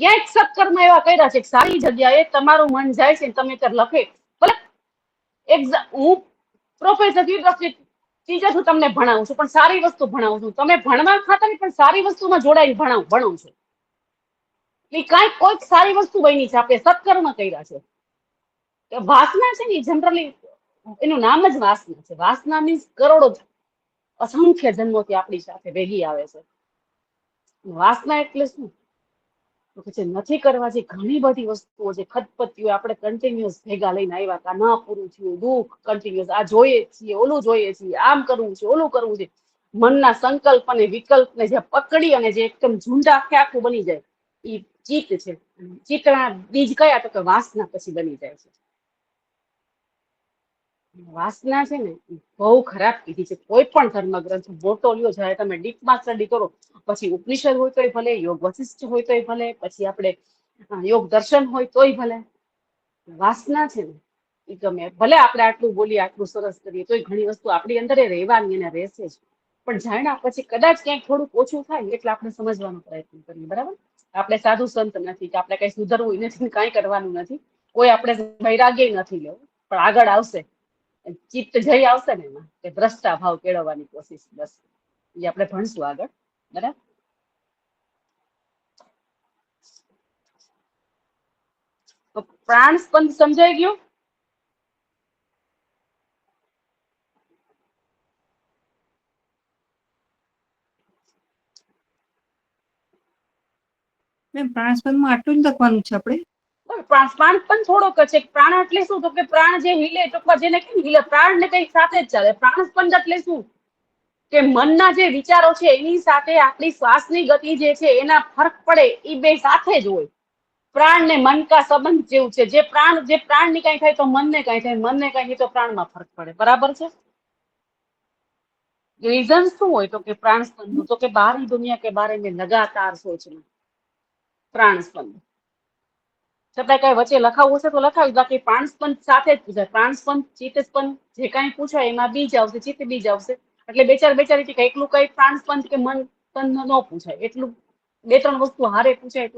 ક્યાંક સત્કર્મ એવા કર્યા છે કે સારી જગ્યાએ તમારું મન જાય છે ને તમે ત્યારે લખે, ભલે હું પ્રોફેસર ટીચર છું, તમને ભણાવું છું, પણ સારી વસ્તુ ભણાવું છું. તમે ભણવા ખાતર પણ સારી વસ્તુમાં જોડાઈને ભણું છું. એ કાંઈક કોઈક સારી વસ્તુ બની છે, આપણે સત્કર્મ કર્યા છે. વાસના છે ને જનરલી એનું નામ જ વાસના છે. વાસના મીન્સ કરોડો અસંખ્ય જન્મોથી આપણી સાથે ભેગી આવે છે. વાસના એટલે શું તો કે જે નથી કરવા જે ઘણી બધી વસ્તુઓ છે, ખતપત્તીઓ આપણે કન્ટિન્યુઅસ ભેગા લઈને આવ્યા હતા, ન પૂરું થયું દુઃખ, કન્ટિન્યુઅસ આ જોઈએ છીએ, ઓલું જોઈએ છીએ, આમ કરવું છે, ઓલું કરવું છે, મનના સંકલ્પ અને વિકલ્પને જે પકડી અને જે એકદમ ઝુંડા આખે આખું બની જાય એ ચિત્ત છે. ચિત્તના બીજ કયા તો કે વાસના પછી બની જાય છે. વાસના છે ને બહુ ખરાબ કીધી છે. કોઈ પણ ધર્મગ્રંથ મોટો લ્યો, જ્યારે તમે ડીપમાં સ્ટડી કરો, પછી ઉપનિષદ હોય તોય ભલે, યોગ વશિષ્ઠ હોય તોય ભલે, પછી આપણે યોગ દર્શન હોય તોય ભલે, વાસના છે ને એ ગમે ભલે આપણે આટલું બોલીએ, આટલું સરસ કરીએ, તોય ઘણી વસ્તુ આપણી અંદર રહેવાની અને રહેશે જ. પણ જાણ્યા પછી કદાચ ક્યાંક થોડુંક ઓછું થાય એટલે આપણે સમજવાનો પ્રયત્ન કરીએ, બરાબર. આપણે સાધુ સંત નથી કે આપણે કઈ સુધરવું નથી, કઈ કરવાનું નથી, કોઈ આપણે વૈરાગ્ય નથી લેવું, પણ આગળ આવશે ચિત્ત જઈ આવશે ને એમાં કે દ્રષ્ટા ભાવ કેળવવાની કોશિશ, બસ એ આપણે ભણશું આગળ, બરાબર. તો પ્રાણ સ્પંદ સમજાઈ ગયું? મેમ પ્રાણસ્પંદમાં આટલું જ લખવાનું છે આપણે? પ્રાણ પણ થોડોક છે. પ્રાણ એટલે શું તો કે પ્રાણ જે हिले, ટૂંકમાં જેને કેમ हिले, પ્રાણ ને કઈ સાથે જ ચાલે. પ્રાણ સ્પંદ એટલે શું કે મનના જે વિચારો છે એની સાથે આપણી શ્વાસની ગતિ જે છે એના ફરક પડે, એ બે સાથે જ હોય. પ્રાણ ને મન કા સંબંધ જેવું છે. જે પ્રાણ ની કઈ થાય તો મનને કઈ થાય, મનને કઈ થાય તો પ્રાણમાં ફરક પડે, બરાબર છે. રીઝન શું હોય તો કે પ્રાણ સ્પંદ તો કે બાહરી દુનિયા કે બારે મેં લગાતાર સોચના, પ્રાણ સ્પંદ. છતાં કઈ વચ્ચે લખાવવું હશે તો લખાવી, બાકી પ્રાણ સ્પંદ સાથે જ પૂછાય. પ્રાણ સ્પંદ, ચિત્ત સ્પંદ જે કાંઈ પૂછાય એમાં બીજ આવશે, ચિત્ત બીજ આવશે. એટલે બેચારી એકલું કઈ પ્રાણ સ્પંદ કે મન સ્પંદ ન પૂછાય, એટલું 2-3 વસ્તુ હારે પૂછાય જ.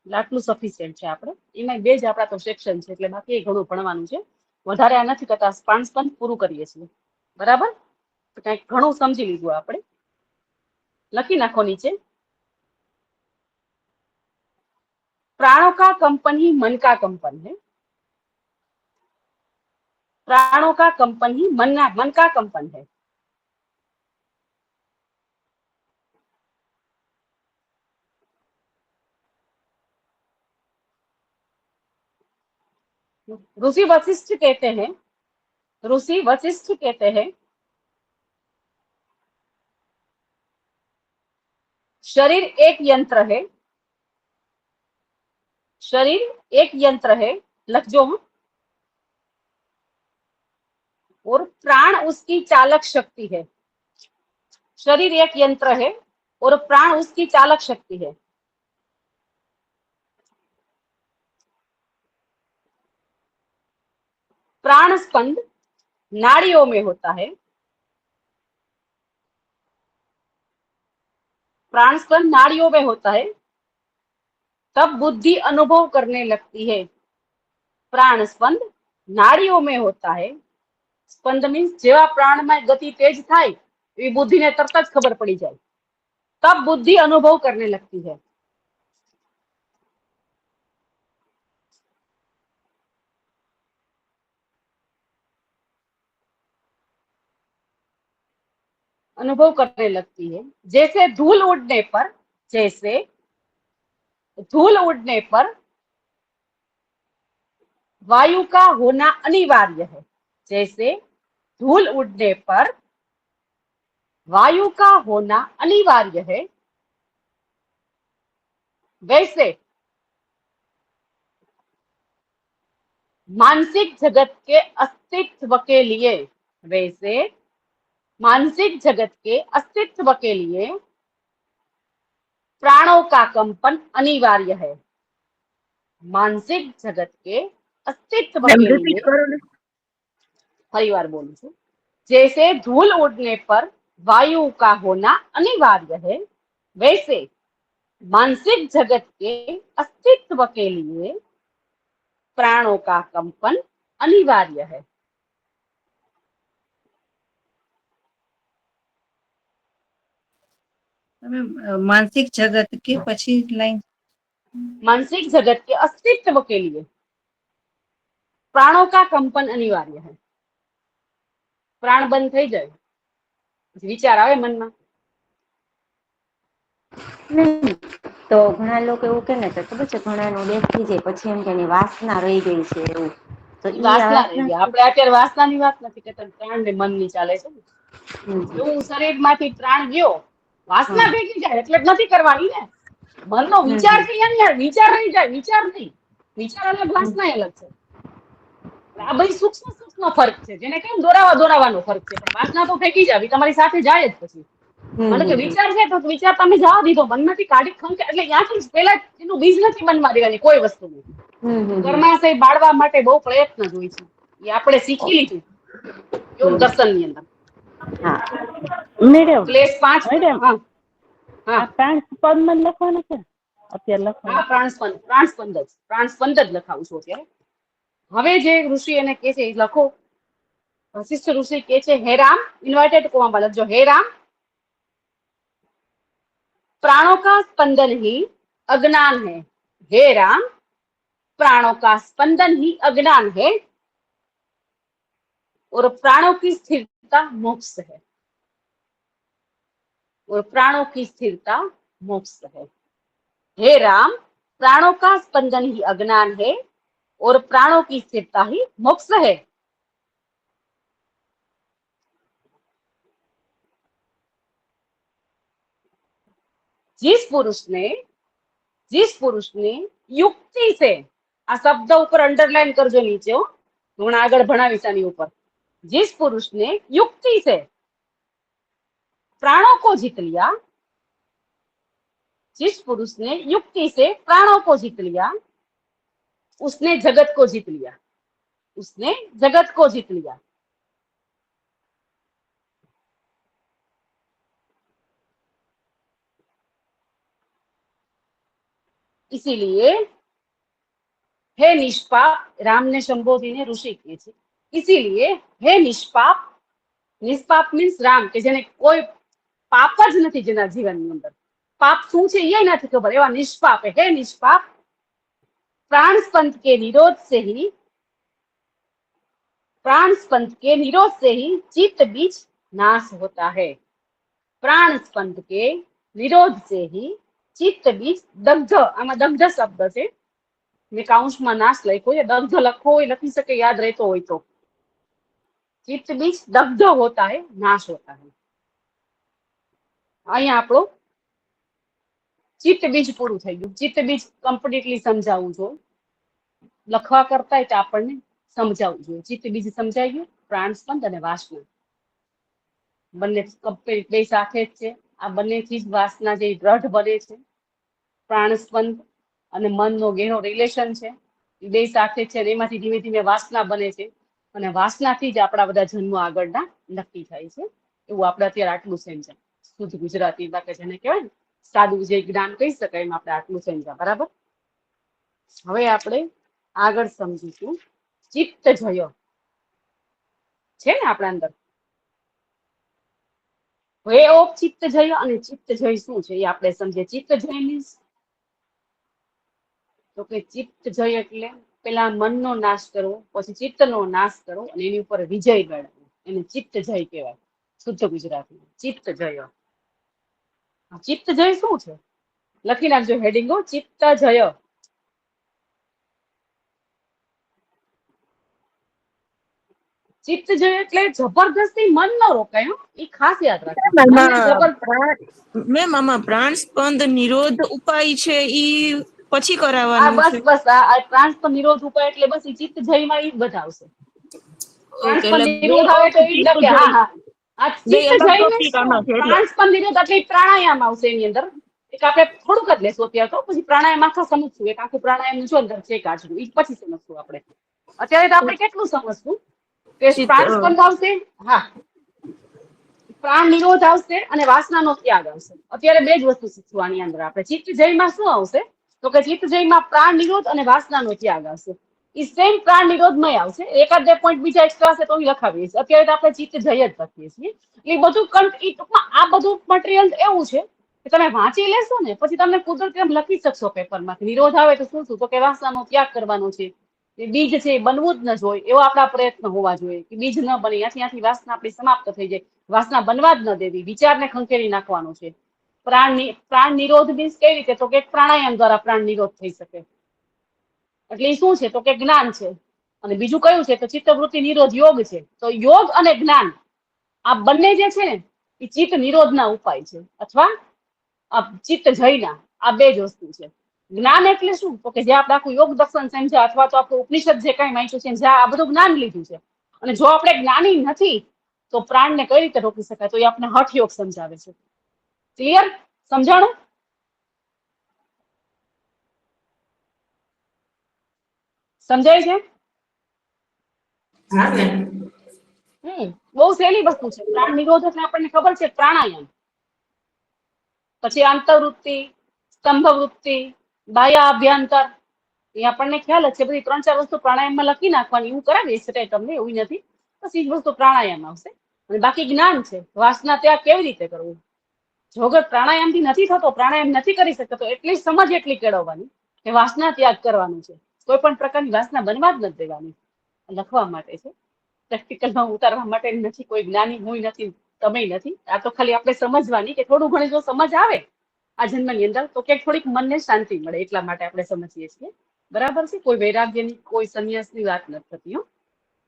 એટલે આટલું સફિશિયન્ટ છે આપણે. એમાં 2 જ આપણા તો સેક્શન છે, એટલે બાકી ઘણું ભણવાનું છે. વધારે આ નથી કરતા, પ્રાણ સ્પંદ પૂરું કરીએ છીએ. બરાબર? તો કંઈક ઘણું સમજી લીધું આપણે. લખી નાખો નીચે, प्राणों का कंपन ही मन का कंपन है। प्राणों का कंपन ही मन का कंपन है। ऋषि वशिष्ठ कहते हैं शरीर एक यंत्र है। शरीर एक यंत्र है, लखजो, और प्राण उसकी चालक शक्ति है। शरीर एक यंत्र है और प्राण उसकी चालक शक्ति है। प्राण स्पंद नाड़ियों में होता है। प्राण स्पंद नाड़ियों में होता है, तब बुद्धि अनुभव करने लगती है। प्राण स्पंद नाड़ियों में होता है। स्पंद मीन्स जेवा प्राण में गति तेज थाय एवी बुद्धि ने तरत ज खबर पड़ी जाए, तब बुद्धि अनुभव करने लगती है। अनुभव करने लगती है। जैसे धूल उड़ने पर वायु का होना अनिवार्य है। जैसे धूल उड़ने पर वायु का होना अनिवार्य है, वैसे मानसिक जगत के अस्तित्व के लिए प्राणों का कंपन अनिवार्य है। मानसिक जगत के अस्तित्व के लिए, परिवार बोलूं छू, जैसे धूल उड़ने पर वायु का होना अनिवार्य है, वैसे मानसिक जगत के अस्तित्व के लिए प्राणों का कंपन अनिवार्य है। मानसिक जगत के પછી લાઈન मानसिक जगत के अस्तित्व के लिए प्राणों का कंपन अनिवार्य है। प्राण बंद થઈ જાય, વિચાર આવે મનમાં. તો ઘણા લોકો એવું કે ને તો ખબર છે ઘણાનું ડેથ થઈ જાય પછી એમ કે એની વાસના રહી ગઈ છે એવું. તો ઈ વાસના રહી ગઈ. આપણે અત્યારે વાસનાની વાત નથી કરતા, પ્રાણ ને મનની ચાલે છે. જો શરીરમાંથી પ્રાણ ગયો, વાસના ભેગી જાય એટલે જ નથી કરવાની ને. મનનો વિચાર છે યાર, વિચાર રહી જાય, વિચાર નહીં. વિચાર અલગ, વાસના અલગ છે. આ બધી સૂક્ષ્મ ફરક છે, જેને કેમ દોરાવાનો ફરક છે. પણ વાસના તો ફેંકી જાવી, તમારી સાથે જાય જ પછી. મને કે વિચાર છે તો વિચાર તમે જવા દીધો, મનમાંથી કાઢી ખંખે એટલે ત્યાંથી જ પહેલા એનું બીજ નથી મનમાં દેવાની કોઈ વસ્તુનું. કર્માશય બાળવા માટે બહુ પ્રયત્ન જ હોય છે, એ આપણે શીખી લીધું યોગ દર્શનની અંદર. મેડમ ક્લેશ 5. મેડમ હા હા આ પ્રાણ સ્પંદન લખવાનું છે અત્યારે લખવાનું. હા, પ્રાણસ્પંદ જ લખાવું છું અત્યારે. હવે જે ઋષિ એને કે છે એ લખો. વશિષ્ઠ ઋષિ કે છે, હે राम, इन्वर्टेड कोमा लखजो, हे राम, प्राणों का स्पंदन ही अज्ञान है। हे राम, प्राणों का स्पंदन ही अज्ञान है और प्राणों की स्थिरता मोक्ष है। और प्राणों की स्थिरता मोक्ष है। हे राम, प्राणों का स्पंदन ही अज्ञान है और प्राणों की स्थिरता ही मोक्ष है। जिस पुरुष ने युक्ति से, आ शब्द ऊपर अंडरलाइन करजो नीचे हो, हूँ आगळ भणावीश आनी ऊपर, जिस पुरुष ने युक्ति से प्राणों को जीत लिया, जिस पुरुष ने युक्ति से प्राणों को जीत लिया, उसने जगत को जीत लिया, उसने जगत को जीत लिया। इसीलिए हे निष्पाप, राम ने संबोधीने ऋषि किए છે, इसीलिए हे निष्पाप, નિષ્પાપ મીન્સ રામ, કે જેને કોઈ પાપ જ નથી, જેના જીવનની અંદર પાપ શું છે એ નથી ખબર, એવા નિષ્પાપ હે નિષ્પાપ, प्राण स्पंद के निरोध से ही, प्राण स्पंद के निरोध से ही चित्त बीज नाश होता है। प्राण स्पंद के निरोध से ही चित्त बीज दग्ध, आमा दग्ध शब्द છે, મેં કાઉન્સમાં નાશ લખ્યો છે, દગ્ધ લખવો હોય લખી શકે, યાદ રહેતો હોય તો। चित्त बीज दग्ध होता है, नाश होता है। અહીંયા આપણો ચિત્ત બીજ પૂરું થઈ ગયું। ચિત્ત બીજ કમ્પ્લીટલી સમજાવવું જોઈએ, લખવા કરતા તો આપણને સમજાવવું જોઈએ। ચિત્ત બીજ સમજાઈ ગયું, પ્રાણ સ્પંદ અને વાસના બંને કમ્પ્લીટ બે સાથે જ છે। આ બંનેથી જ વાસના જે દ્રઢ બને છે। પ્રાણ સ્પંદ અને મનનો ગહેરો રિલેશન છે, એ બે સાથે છે, એમાંથી ધીમે ધીમે વાસના બને છે, અને વાસનાથી જ આપણા બધા જન્મો આગળના નક્કી થાય છે। એવું આપણે અત્યારે આટલું સમજ્યા, શુદ્ધ ગુજરાતીમાં કે જેને કહેવાય ને સાદું જે જ્ઞાન કહી શકાય, એમાં આપણે આટલું સમજ્યા, બરાબર। હવે આપણે આગળ સમજીશું ચિત્ત જય છે ને આપણા અંદર, વે ઓફ ચિત્ત જય અને ચિત્ત જય શું છે એ આપણે સમજીએ। ચિત્ત જય મીન્સ તો કે ચિત્ત જય એટલે પેલા મનનો નાશ કરવો, પછી ચિત્તનો નાશ કરવો અને એની ઉપર વિજય મેળવવો, એને ચિત્ત જય કહેવાય શુદ્ધ ગુજરાતીમાં, ચિત્ત જય। ચિત્ત જય શું છે લખી નાખજો હેડિંગો, ચિત્ત જય। ચિત્ત જય એટલે જબરદસ્તી મન ન રોકાય, એ ખાસ યાદ રાખજો। મેમ આમાં પ્રાણ સ્પંદ નિરોધ ઉપાય છે ઈ પછી કરાવવાનું બસ છે? બસ આ પ્રાણ સ્પંદ નિરોધ ઉપાય એટલે બસ ઈ ચિત્ત જયમાં ઈ જ બતાવશે। પ્રાણ સ્પંદ નિરોધ આવે તો ઈ જ લખે, હા હા, આ ચિત્ત જય ને પ્રાણ સ્પંદ નિરોધ એટલે પ્રાણાયામ આવશે એની અંદર। એક આપણે થોડુંક જ લેશું અત્યારે, તો પછી પ્રાણાયામ આખા સમજશું, એક આખું પ્રાણાયામ જો અંદર છે કાઢશું, ઈ પછી સમજશું આપણે। અત્યારે તો આપણે કેટલું સમજશું કે પ્રાણ સ્પંદ આવશે, હા, પ્રાણ નિરોધ આવશે અને વાસનાનો ત્યાગ આવશે। અત્યારે બે જ વસ્તુ શીખશું આની અંદર આપણે। ચિત્ત જયમાં શું આવશે તો કે ચિત્ત જયમાં પ્રાણ નિરોધ અને વાસનાનો ત્યાગ આવશે। ઈ સેમ પ્રાણ નિરોધમાં આવશે, એકાદ બે પોઈન્ટ બીજા એક્સ્ટ્રા હશે તો લખાવીએ છીએ। અત્યારે તો આપણે ચિત્ત જય જ લખીએ છીએ। એ બધું ટૂંકમાં આ બધું મટીરિયલ એવું છે કે તમે વાંચી લેશો ને પછી તમને કુદરતી એમ લખી શકશો પેપરમાં, નિરોધ આવે તો શું શું, તો કે વાસનાનો ત્યાગ કરવાનો છે, બીજ છે એ બનવું જ ન જોઈએ, એવો આપણા પ્રયત્ન હોવા જોઈએ કે બીજ ન બને, ત્યાંથી વાસના આપણી સમાપ્ત થઈ જાય, વાસના બનવા જ ન દેવી, વિચારને ખંખેરી નાખવાનો છે। પ્રાણ નિરોધ મીન્સ કેવી રીતે, તો કે પ્રાણાયામ દ્વારા પ્રાણ નિરોધ થઈ શકે, એટલે એ શું છે તો કે જ્ઞાન છે। અને બીજું કયું છે તો ચિત્તવૃત્તિ નિરોધ યોગ છે। તો યોગ અને જ્ઞાન આ બંને જે છે ને એ ચિત્ત નિરોધના ઉપાય છે, અથવા ચિત્ત જયના, આ બે જ વસ્તુ છે। જ્ઞાન એટલે શું તો કે જે આપણે આખું યોગ દર્શન સમજ્યા, અથવા તો આપણું ઉપનિષદ જે કઈ વાંચ્યું છે જ્યાં આ બધું જ્ઞાન લીધું છે, અને જો આપણે જ્ઞાની નથી તો પ્રાણને કઈ રીતે રોકી શકાય, તો એ આપણે હઠ યોગ સમજાવે છે। ક્લિયર, સમજાણું? સમજાય છે? બહુ સહેલી વસ્તુ છે। પ્રાણ નિરોધ એટલે આપણને ખબર છે પ્રાણાયામ, પછી અંતર્વૃત્તિ, સ્તંભવૃત્તિ, બાહ્ય અભ્યંતર, એ આપણને ખ્યાલ જ છે। બધી 3-4 વસ્તુ પ્રાણાયામમાં લખી નાખવાની, હું કરાવી શકાય તમને, એવું નથી, બસ એ જ વસ્તુ પ્રાણાયામ આવશે। અને બાકી જ્ઞાન છે, વાસના ત્યાગ કેવી રીતે કરવું, જો અગર પ્રાણાયામથી નથી થતો, પ્રાણાયામ નથી કરી શકતો, તો એટલી સમજ એટલી કેળવવાની કે વાસના ત્યાગ કરવાનું છે, કોઈ પણ પ્રકારની વાસના બનવા જ નથી દેવાની। લખવા માટે છે, પ્રેક્ટિકલમાં ઉતારવા માટે નથી, કોઈ જ્ઞાની હું નથી, તમે નથી, આ તો ખાલી આપણે સમજવાની કે થોડું ઘણી જો સમજ આવે આ જન્મની અંદર તો ક્યાંક થોડીક મનને શાંતિ મળે, એટલા માટે આપણે સમજીએ છીએ, બરાબર છે। કોઈ વૈરાગ્યની, કોઈ સંન્યાસની વાત નથી થતી,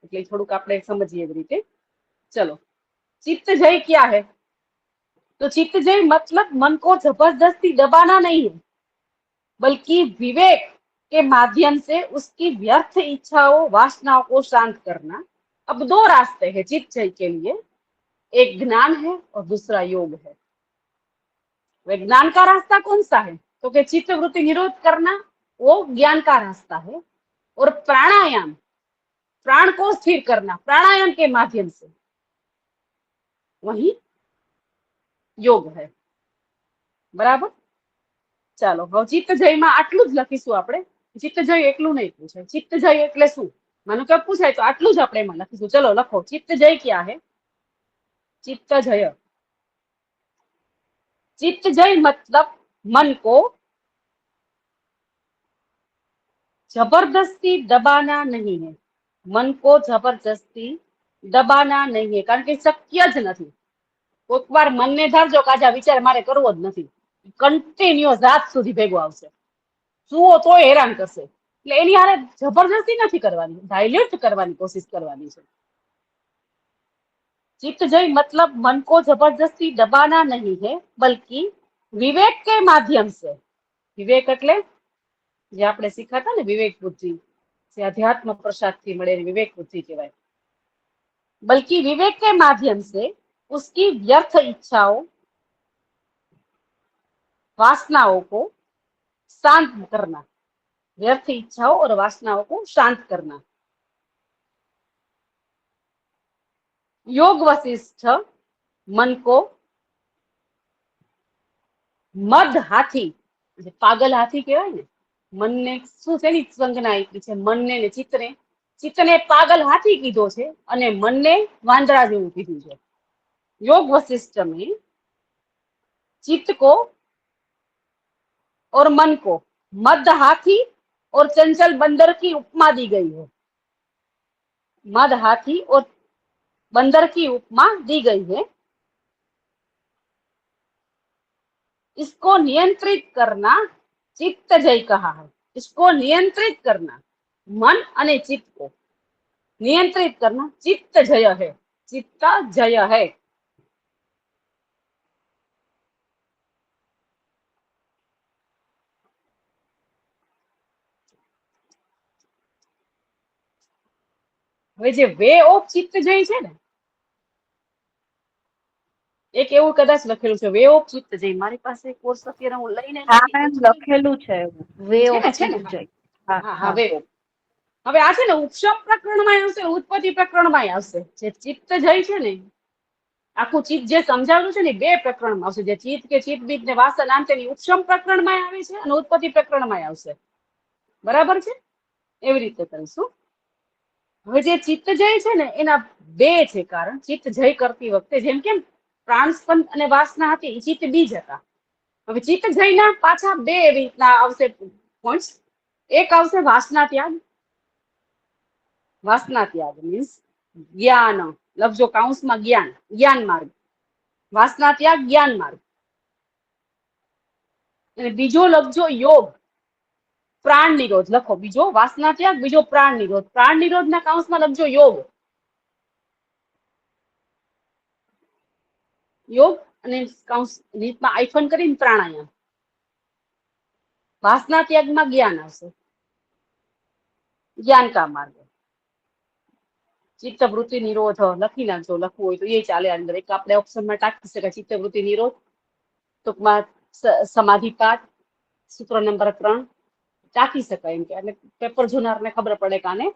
એટલે થોડુંક આપણે સમજીએ એવી રીતે। चलो, चित्त जय क्या है, तो चित्त जय मतलब मन को जबरदस्ती दबाना नहीं है, बल्कि विवेक के माध्यम से उसकी व्यर्थ इच्छाओं, वासनाओं को शांत करना। अब 2 रास्ते हैं चित्त जय के लिए, एक ज्ञान है और दूसरा योग है। ज्ञान का रास्ता कौन सा है तो कि चित्त वृत्ति निरोध करना, वो ज्ञान का रास्ता है। और प्राणायाम, प्राण को स्थिर करना प्राणायाम के माध्यम से, वही योग है। बराबर। ચાલો હવે ચિત્તજયમાં આટલું જ લખીશું આપણે. ચિત્તજય એકલું નહીં પૂછાય. ચિત્તજય એટલે શું? માનો કે પૂછાય તો આટલું જ આપણે એમાં લખીશું. ચલો લખો. ચિત્તજય क्या है? चित्तजय, चित्तजय मतलब मन को जबरदस्ती दबाना नहीं है. मन को जबरदस्ती दबाना नहीं है, કારણ કે શક્ય જ નથી. કોઈક વાર મનને ધારજો કે આજે આ વિચાર મારે કરવો જ નથી, કન્ટિન્યુઅસ રાત સુધી ભેગો આવશે, સુવો તો હેરાન કરશે. એટલે એની હારે જબરદસ્તી નથી કરવાની, ડાયલ્યુટ કરવાની કોશિશ કરવાની છે. चित्तजय मतलब मन को जबरदस्ती दबाना नहीं है, बल्कि विवेक के माध्यम से, विवेक એટલે જે આપણે શીખાતા ને વિવેક બુદ્ધિ, જે અધ્યાત્મ પ્રસાદ થી મળેલી વિવેક બુદ્ધિ કહેવાય. बल्कि विवेक के माध्यम से उसकी व्यर्थ इच्छाओं वासनाओं को शांत करना, व्यर्थ इच्छाओं और वासनाओं को शांत करना. योग वशिष्ठ मन को मद हाथी, पागल हाथी कहेवाय ने, मनने શું છે ની સંજ્ઞા આપી છે, મનને ને ચિત્તને પાગલ હાથી કીધો છે અને મનને વાંદરા જેવું કીધું છે. योग वशिष्ठ में चित्त को और मन को मद हाथी और चंचल बंदर की उपमा दी गई है. मद हाथी और बंदर की उपमा दी गई है. इसको नियंत्रित करना चित्तजय कहा है. इसको नियंत्रित करना, मन અને चित्त को नियंत्रित करना चित्तजय है. चित्तजय है. હવે જે વે ઓફ ચિત્તજય છે ને, એક એવું કદાચ લખેલું છે વે ઓફ ચિત્તજય. મારી પાસે કોર્સ અત્યારે હું લઈને હા મેમ લખેલું છે એવું. વે છે ઓફ ને, છે ને? ચિત્તજય. હા હા વે ઓફ. હવે આ છે ને ઉપશમ પ્રકરણમાં આવશે, ઉત્પત્તિ પ્રકરણમાં આવશે. જે ચિત્તજય છે ને, આખું ચિત્ત જે સમજાવેલું છે ને બે પ્રકરણમાં આવશે. જે ચિત્ત કે ચિત્ત બીજ ને વાસના નામ તેની ઉપશમ પ્રકરણમાં આવે છે અને ઉત્પત્તિ પ્રકરણમાં આવશે. બરાબર છે? એવી રીતે કરીશું. હવે જે ચિત્તજય છે ને એના બે છે કારણ. ચિત્તજય કરતી વખતે જેમ કેમ પ્રાણસ્પંદ અને વાસના હતી એ ચિત્ત બીજ હતા. હવે ચિત્તજયના પાછા બે એવી રીતના આવશે પોઈન્ટ્સ. એક આવશે વાસના ત્યાગ. વાસના ત્યાગ મીન્સ જ્ઞાન, લખજો કાઉન્સમાં જ્ઞાન, જ્ઞાન માર્ગ. વાસના ત્યાગ જ્ઞાન માર્ગ. અને બીજો લખજો યોગ, પ્રાણ નિરોધ. લખો બીજો વાસના ત્યાગ, બીજો પ્રાણ નિરોધ. પ્રાણ નિરોધ ના કાઉન્સમાં લખજો યોગ. યોગ અને કાઉન્સ રીતમાં આઈફન કરીને પ્રાણાયામ. વાસના ત્યાગમાં જ્ઞાન આવશે, જ્ઞાન કા માર્ગ. ચિત્તવૃત્તિ નિરોધ લખી નાખજો, લખવું હોય તો એ ચાલે. અંદર એક આપણે ઓપ્શનમાં ટાંકી શકાય ચિત્તવૃત્તિ નિરોધ. ટૂંકમાં સમાધિપાત સૂત્ર નંબર 3 ટાંકી શકાય એમ કે, એટલે પેપર જોનારને ખબર પડે કે આને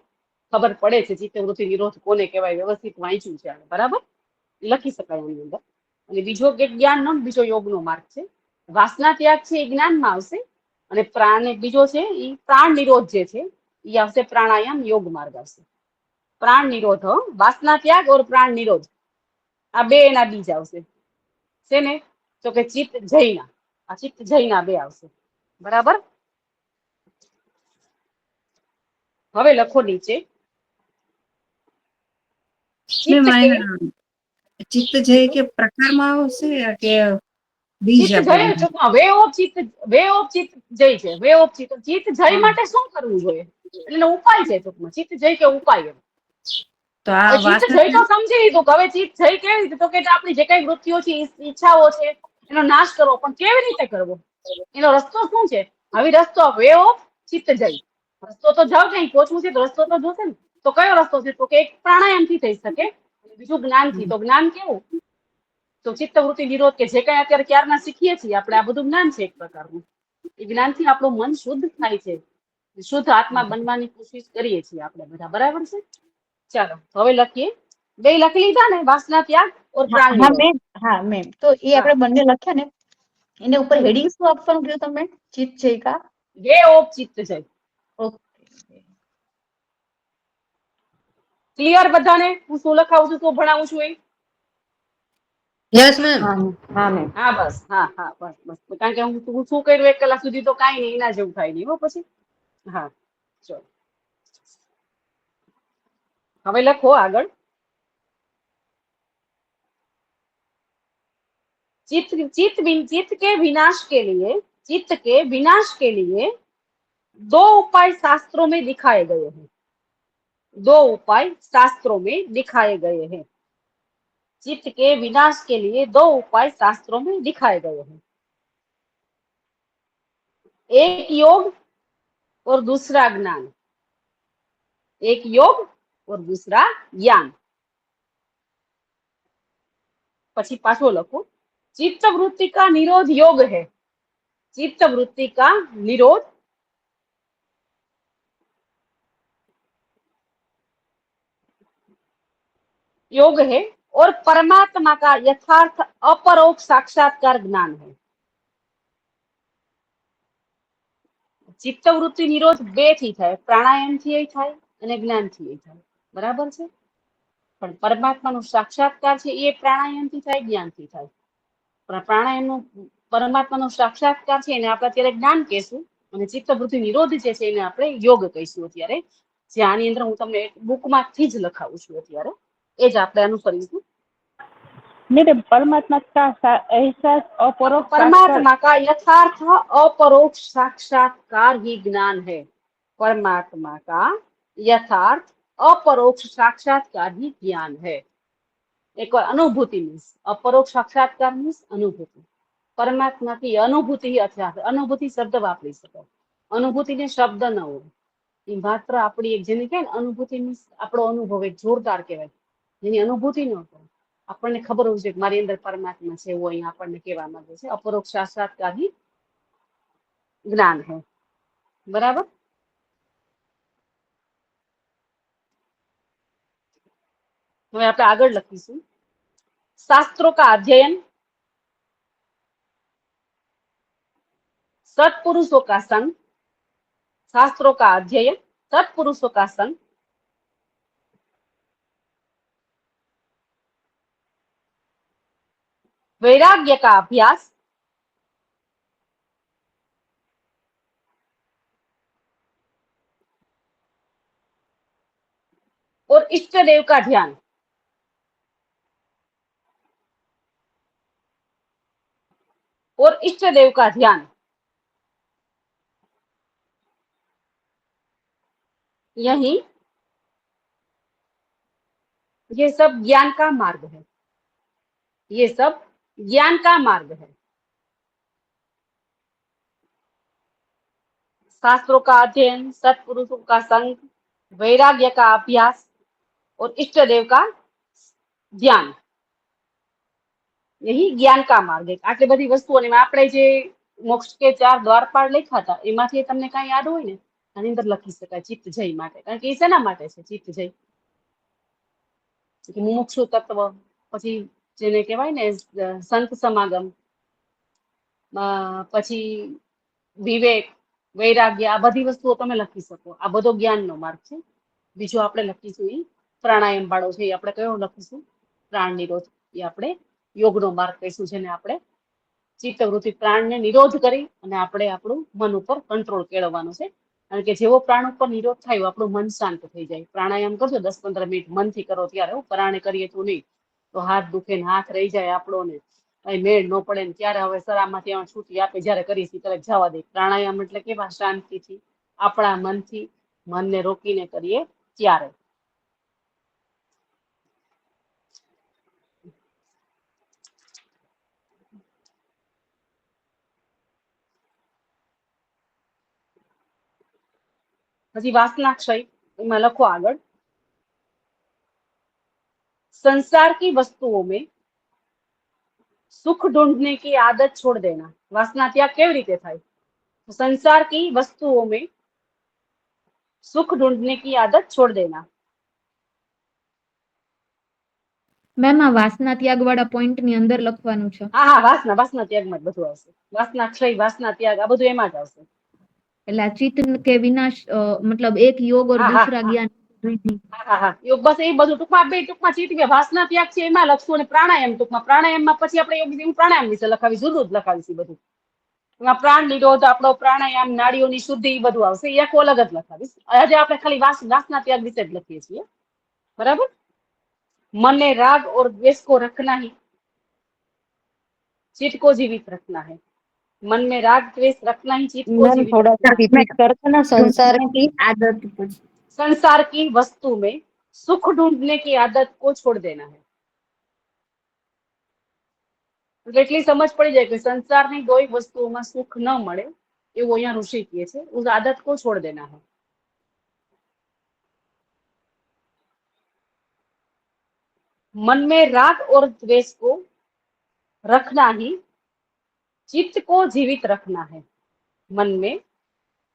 ખબર પડે છે ચિત્તવૃત્તિ નિરોધ કોને કહેવાય, વ્યવસ્થિત વાંચ્યું છે બરાબર, લખી શકાય એની અંદર. અને બીજો કે જ્ઞાનનો, બીજો યોગનો માર્ગ છે. વાસના ત્યાગ છે એ જ્ઞાનમાં આવશે અને પ્રાણ બીજો છે એ પ્રાણ નિરોધ જે છે એ આવશે પ્રાણાયામ યોગ માર્ગ આવશે. પ્રાણ નિરોધ, વાસના ત્યાગ और પ્રાણ નિરોધ આ બે એના બીજ આવશે. છે ને? તો કે ચિત્ત જયના, આ ચિત્ત જયના બે આવશે. બરાબર. હવે લખો નીચે ચિત્તજય કે પ્રકારમાં આવશે કે બીજ? વે ઓફ ચિત્ત જય છે. વે ઓફ ચિત્ત જય માટે શું કરવું જોઈએ એટલે ઉપાય છે ટૂંકમાં. ચિત્ત જય કે ઉપાય. તો આ ચિત્ત જય તો સમજી લીધું કે હવે ચિત્ત જય કેવી રીતે, તો કે આપણી જે કઈ વૃત્તિઓ છે, ઈચ્છાઓ છે એનો નાશ કરવો. પણ કેવી રીતે કરવો, એનો રસ્તો શું છે? હવે રસ્તો વે ઓફ ચિત્ત જય. રસ્તો તો જાવ કઈ પહોંચવું છે તો રસ્તો તો જોશે ને. તો કયો રસ્તો છે? તો કે એક પ્રાણાયામ થી થઈ શકે, બીજું જ્ઞાનથી. તો જ્ઞાન કેવું? તો ચિત્તવૃત્તિ નિરોધ કે જે કઈ અત્યારે ક્યારના શીખીએ છીએ આપણે, આ બધું જ્ઞાન છે એક પ્રકારનું. એ જ્ઞાનથી આપણું મન શુદ્ધ થાય છે. શુદ્ધ આત્મા બનવાની કોશિશ કરીએ છીએ આપણે બધા, બરાબર છે? ચાલો હવે લખીએ. બે લખી લીધા ને, વાસના ત્યાગ ઓર પ્રાણ હા નિરોધ. મેમ, હા મેમ, તો એ આપણે બંને લખ્યા ને, એને ઉપર હેડિંગ શું આપવાનું કીધું તમે? ચિત્ત છે કા? વે ઓફ ચિત્ત છે. ઓકે, ક્લિયર બધાને? હું શું લખાવું છું, શું ભણાવું છું એ? Yes ma'am. હા હા મેમ. હા બસ, હા હા બસ બસ. કારણ કે હું શું કર્યું 1 કલાક સુધી તો કાંઈ નહીં, એના જેવું થાય નહીં હો પછી. હા ચલો હવે લખો આગળ. चित्त चित्त के विनाश के लिए, चित्त के विनाश के लिए 2 उपाय शास्त्रों में दिखाए गए हैं. 2 उपाय शास्त्रों में दिखाए गए हैं. चित्त के विनाश के लिए 2 उपाय शास्त्रों में दिखाए गए हैं. एक योग और दूसरा ज्ञान. एक योग और दूसरा ज्ञान. પછી પાછો લખો. चित्त वृत्ति का निरोध योग है. चित्त वृत्ति का निरोध योग है और परमात्मा का यथार्थ अपरोक्ष साक्षात्कार ज्ञान है. ચિત્તવૃત્તિ નિરોધ 2 થી થાય, પ્રાણાયામ થી થાય અને જ્ઞાન થી થાય, બરાબર છે? પણ પરમાત્માનો સાક્ષાત્કાર છે એ પ્રાણાયામ થી થાય, જ્ઞાન થી થાય. પણ પ્રાણાયામનો પરમાત્માનો સાક્ષાત્કાર છે એને આપણે અત્યારે જ્ઞાન કહેશું, અને ચિત્તવૃત્તિ નિરોધ જે છે એને આપણે યોગ કહીશું અત્યારે. જે આની અંદર હું તમને બુકમાંથી જ લખાવું છું અત્યારે, એ જ આપણે અનુસરીશું. મેડમ परमात्मा का एहसास अपरोक्ष परमात्मा का यथार्थ अपरोक्ष साक्षात्कार ही ज्ञान है. परमात्मा का यथार्थ अपरोक्ष साक्षात्कार ही ज्ञान है. एक और अनुभूति मीन्स अपरोक्ष साक्षात्कार मीन्स अनुभूति. परमात्मा की अनुभूति ही अर्थात अनुभूति शब्द वापरी शकाय. अनुभूति ने शब्द न हो, એ માત્ર આપણી એક જેને કહેવાય ને અનુભૂતિ મીન્સ આપણો અનુભવ એક જોરદાર કહેવાય. જેની અનુભૂતિ ન હોય, આપણને ખબર હોય છે કે મારી અંદર પરમાત્મા છે એવું અહીં આપણને કહેવા માંગે છે. અપરોક્ષ સાક્ષાત્કાર ही ज्ञान है. बराबर? હવે આપણે આગળ લખીશું. शास्त्रों का अध्ययन, सत्पुरुषों का संग. शास्त्रों का अध्ययन, सत्पुरुषों का संग, वैराग्य का अभ्यास, और इष्ट देव का ध्यान. और इष्ट देव का ध्यान. यही ये सब ज्ञान का मार्ग है. ये सब ज्ञान का मार्ग है. शास्त्रों का अध्ययन, सत्पुरुषों का संग, वैराग्य का अभ्यास और इष्ट देव का ध्यान, यही ज्ञान का मार्ग है. આટલી બધી વસ્તુઓને આપણે જે મોક્ષ કે 4 દ્વારપાળ લખ્યા હતા એમાંથી તમને કાંઈ યાદ હોય ને આની અંદર લખી શકાય ચિત્ત જય માટે. કારણ કે એ શેના માટે છે ચિત્ત જય? કે મુમુક્ષુ તત્વ, પછી જેને કહેવાય ને સંત સમાગમ, પછી વિવેક, વૈરાગ્ય, આ બધી વસ્તુઓ તમે લખી શકો. આ બધો જ્ઞાનનો માર્ગ છે. બીજો આપણે લખીશું એ પ્રાણાયામ વાળો છે, એ આપણે કયો લખીશું? પ્રાણ નિરોધ. એ આપણે યોગનો માર્ગ કહીશું, જેને આપણે ચિત્તવૃત્તિ પ્રાણને નિરોધ કરી અને આપણે આપણું મન ઉપર કંટ્રોલ કેળવવાનો છે. કારણ કે જેવો પ્રાણ ઉપર નિરોધ થાય આપણું મન શાંત થઈ જાય. પ્રાણાયામ કરજો 10-15 મિનિટ મનથી કરો ત્યારે, પરાણે કરીએ તો નહીં, તો હાથ દુખે ને હાથ રહી જાય આપણો ને કઈ મેળ ન પડે ને ત્યારે હવે સરામાંથી છૂટી આપે જયારે કરીશું ત્યારે જવા દે. પ્રાણાયામ એટલે કેવા? શાંતિથી આપણા મનથી, મનને રોકીને કરીએ ત્યારે. પછી वासना क्षय એમાં લખો આગળ. संसार की वस्तुओं में सुख ढूंढने की आदत छोड़ देना. वासना त्याग કેવી રીતે થાય? संसार की वस्तुओं में सुख ढूंढने की आदत छोड़ देना। મેમ આ વાસના ત્યાગ વાળા પોઈન્ટ ની અંદર લખવાનું છે, હા હા, વાસના વાસના ત્યાગમાં જ બધું આવશે. વાસના ક્ષય, વાસના ત્યાગ, આ બધું એમાં જ આવશે. એટલે આ ચિત્ત કે વિનાશ મતલબ એક યોગ और હા હા दूसरा હા ज्ञान रिद्धि। હા હા હા, એવું બસ એ બધું ટૂંકમાં બે ટૂંકમાં ચિત્ત કે વાસના ત્યાગ છે એમાં લખશું, અને પ્રાણાયામ ટૂંકમાં પ્રાણાયામમાં પછી આપણે યોગ પ્રાણાયામ વિશે લખાવીશું, જુદું જ લખાવીશું બધું. એમાં પ્રાણ નિરોધ, આપણો પ્રાણાયામ, નાડીઓની શુદ્ધિ એ બધું આવશે, એ આખું અલગ જ લખાવીશ. આજે આપણે ખાલી વાસના ત્યાગ વિશે જ લખીએ છીએ, બરાબર. मन में राग और द्वेष को रखना ही चित्त को जीवित रखना है। मन में राग द्वेष रखना ही चित्त को मैम जीवित थोड़ा सा रखना है। रिपीट करते ना, संसार की આદત પછી संसार की वस्तु में सुख ढूंढने की आदत को छोड़ देना है। એટલે એટલી સમજ પડી જાય કે સંસારની કોઈ વસ્તુઓમાં સુખ ન મળે એવું અહીંયા ઋષિ કહે છે, उस आदत को छोड़ देना है। मन में राग और द्वेष को रखना ही चित्त को जीवित रखना है। मन में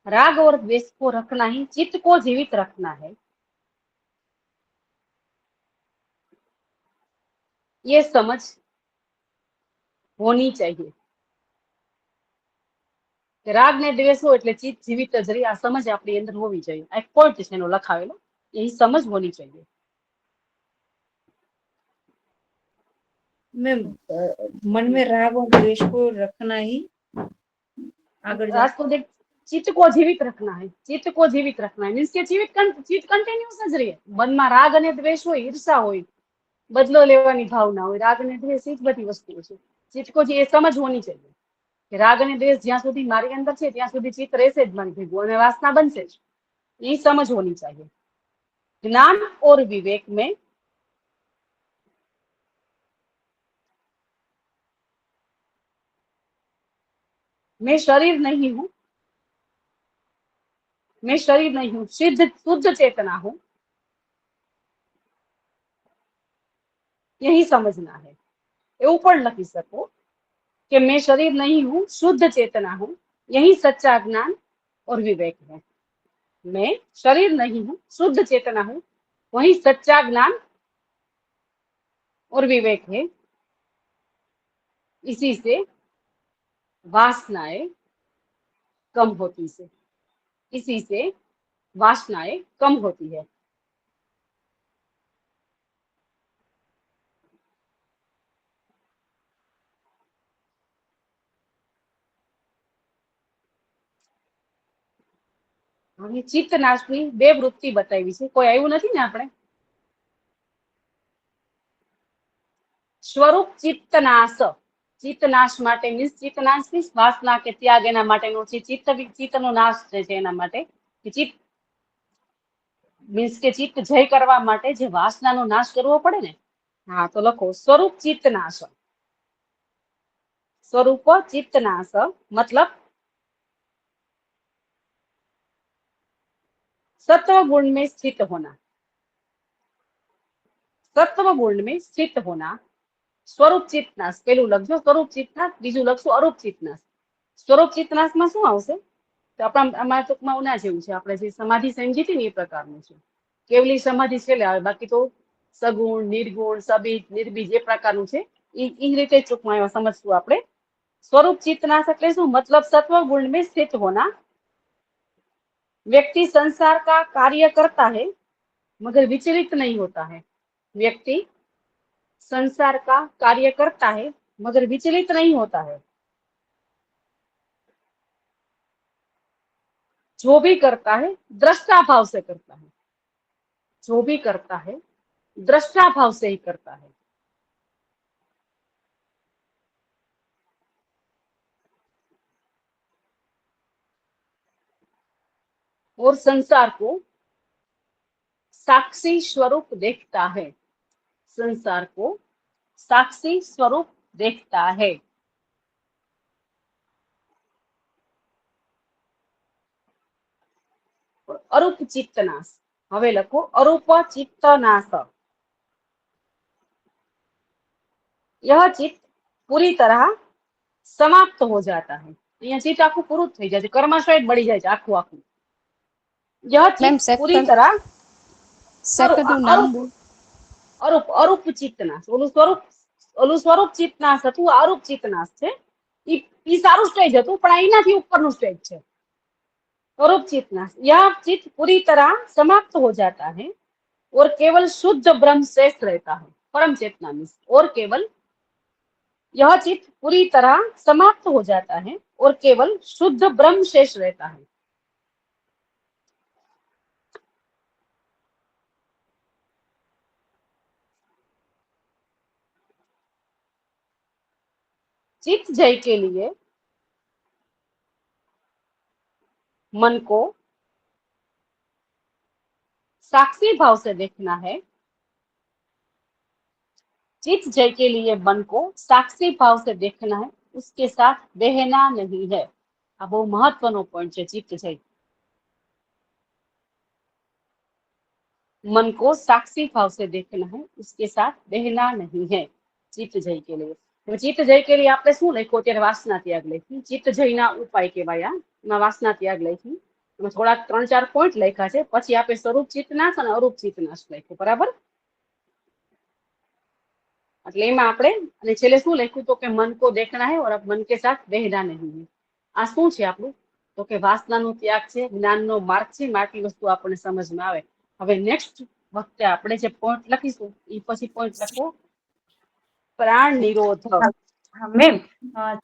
राग और द्वेष को रखना ही चित्त को जीवित रखना है। ये समझ होनी चाहिए। રાગ ને દ્વેષ હોય એટલે ચિત્ત જીવિત જ રહે, આ સમજ આપણી અંદર હોવી જોઈએ. આ એક પોઈન્ટ છે એનો લખાવેલો, એ સમજ હોની चाहिए। मैम मन में राग और द्वेष को रखना ही आगे जा राग को देख, चित्त को जीवित रखना है, चित्त को जीवित रखना है मीन्स के चित्त કન્ટિન્યુઅસ જ રહે। મનમાં રાગ અને દ્વેષ હોય, ઈર્ષા હોય, બદલો લેવાની ભાવના હોય, રાગ અને દ્વેષ એ જ બધી વસ્તુઓ છે। ચિત્ત को ये समझ होनी चाहिए કે રાગ અને દ્વેષ જ્યાં સુધી મારી અંદર છે ત્યાં સુધી ચિત્ત રહેશે જ મારી ભેગું, અને વાસના બનશે જ, ये समझ होनी चाहिए। ज्ञान और विवेक में मैं शरीर नहीं हूं, मैं शरीर नहीं हूं, शुद्ध चेतना हूं, यही समझना है। એવું પણ લખી શકો कि मैं शरीर नहीं हूं, शुद्ध चेतना हूं, यही सच्चा ज्ञान और विवेक है। मैं शरीर नहीं हूं, शुद्ध चेतना हूं, वही सच्चा ज्ञान और विवेक है। इसी से वासनाएं कम होती से, इसी से वासनाएं कम होती है। હવે ચિત્ત નાશની બે વૃત્તિ બતાવી છે, કોઈ આવ્યું નથી ને આપણે? સ્વરૂપ ચિત્તનાશ, ચિત્તનાશ માટે મીન્સ ચિત્તનાશ મીન્સ વાસના કે ત્યાગ, એના માટેનો છે ચિત્તનો નાશ છે એના માટે કે ચિત્ત મીન્સ કે ચિત્ત જય કરવા માટે જે વાસનાનો નાશ કરવો પડે ને, હા તો લખો સ્વરૂપ ચિત્તનાશ। स्वरूप चित्तनाश मतलब सत्व गुण में स्थित होना, सत्व गुण में स्थित होना। स्वरूप चित्तनाश पेलू लखजो स्वरूप चित्तनाश, बीजू लखशो अरूप चित्तनाश। स्वरूप चित्तनाश में शुं आवशे तो आपણા અમારા ટૂંકમાં ઉના જેવું છે, આપણે જે સમાધિ સમજી હતી ને એ પ્રકારનું છે। કેવલી સમાધિ છેલ્લે આવે, બાકી તો સગુણ, નિર્ગુણ, સબીજ, નિર્બીજ એ પ્રકારનું છે, એ રીતે ટૂંકમાં એમાં સમજશું આપણે। स्वरूप चित्तनाश એટલે શું? मतलब सत्व गुण में स्थित होना। व्यक्ति संसार का कार्य करता है मगर विचलित नहीं होता है। व्यक्ति संसार का कार्य करता है मगर विचलित नहीं होता है। जो भी करता है दृष्टा भाव से करता है, जो भी करता है दृष्टा भाव से ही करता है। और संसार को साक्षी स्वरूप देखता है, संसार को साक्षी स्वरूप देखता है। अरूप चित्तनाश, हवे लखो अरूप चित्तनाश। यह चित्त पूरी तरह समाप्त हो जाता है। અહીંયા ચિત્ત આખું પૂરું થઈ જાય છે, કર્માશય બળી જાય છે આખું આખું। यह मैम चित्त पूरी तरह सेकंड નું નામ બોલ અરૂપ ચિત્તનાશ, ઓલું સ્વરૂપ ચિત્તનાશ હતું, અરૂપ ચિત્તનાશ છે. ઈ સારું સ્ટેજ હતું, પણ એનાથી ઉપરનું સ્ટેજ છે अरूप चित्तनाश. यह चित्त पूरी तरह समाप्त हो जाता है और केवल शुद्ध ब्रह्म शेष रहता है. परम चेतना मीन्स और केवल, यह चित्त पूरी तरह समाप्त हो जाता है और केवल शुद्ध ब्रह्म शेष रहता है. चित्त जय के लिए मन को साक्षी भाव से देखना है. चित्त जय के लिए मन को साक्षी भाव से देखना है, उसके साथ बहना नहीं है. આ બહુ મહત્વનો પોઈન્ટ છે. चित्त जय, मन को साक्षी भाव से देखना है, उसके साथ बहना नहीं है. चित्त जय के लिए, चित्त जय के लिए આપણે શું લખ્યું અત્યારે? વાસના ત્યાગ લખી. ચિત્ત જયના ઉપાય કહેવાય. એમાં વાસના ત્યાગ લખી, એમાં થોડા 3-4 પોઈન્ટ લખ્યા છે. પછી આપણે સ્વરૂપ ચિત્તનાશ અને અરૂપ ચિત્તનાશ લખ્યું, બરાબર? એટલે એમાં આપણે અને છેલ્લે શું લખ્યું તો કે મન કો દેખના હે ઓર मन के साथ बहना नहीं है. આ શું છે આપણું? તો કે વાસનાનો ત્યાગ છે, જ્ઞાનનો માર્ગ છે. આટલી વસ્તુ આપણને સમજમાં આવે. હવે નેક્સ્ટ વખતે આપણે જે પોઈન્ટ લખીશું એ પછી પોઈન્ટ લખો प्राण निरोध. हाँ मैम,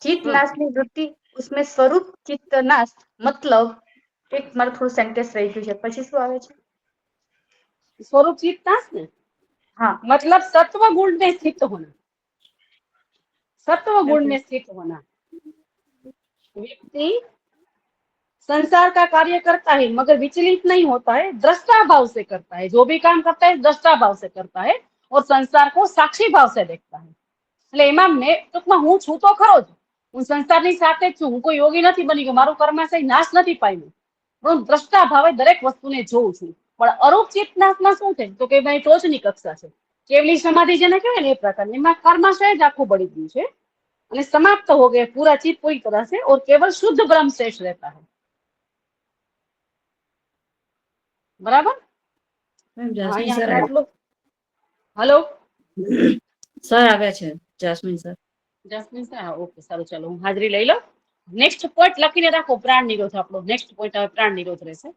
चित्त नाश ની વૃત્તિ उसमें स्वरूप चित्त नाश मतलब एक મારું થોડું સેન્ટેન્સ રહી ગયું છે, પછી શું આવે છે? स्वरूप चित्तनाश ने हाँ मतलब सत्व गुण में स्थित होना. सत्व गुण में स्थित होना. व्यक्ति संसार का कार्य करता है मगर विचलित नहीं होता है, दृष्टा भाव से करता है. जो भी काम करता है दृष्टा भाव से करता है और संसार को साक्षी भाव से देखता है. એટલે એમાં મેં ટૂંકમાં હું છું તો ખરો જ, હું સંસારની સાથે જ છું, હું કોઈ યોગી નથી બની ગયો, મારું કર્માશય નાશ નથી પામ્યું, પણ દ્રષ્ટા ભાવે દરેક વસ્તુને જોઉં છું. પણ અરૂપ ચિત્તનાશમાં શું છે તો કે ભાઈ ટોચની કક્ષા છે, કેવલી સમાધિ જેને કહેવાય ને એ પ્રકારની. એમાં કર્માશય જ આખું બળી ગયું છે અને समाप्त हो गए, पूरा चित्त पूरी तरह से और केवल शुद्ध ब्रह्म शेष रहता है. बराबर? મેમ જાસ્મીન અહીંયા સર આપણે આટલું. હલો સર આવ્યા છે, જાસ્મીન સર. જસ્મીન સર, હા ઓકે સારું, ચાલો હું હાજરી લઈ લઉં. નેક્સ્ટ પોઈન્ટ લખીને રાખો, પ્રાણ નિરોધ. આપણો નેક્સ્ટ પોઈન્ટ હવે પ્રાણ નિરોધ રહેશે.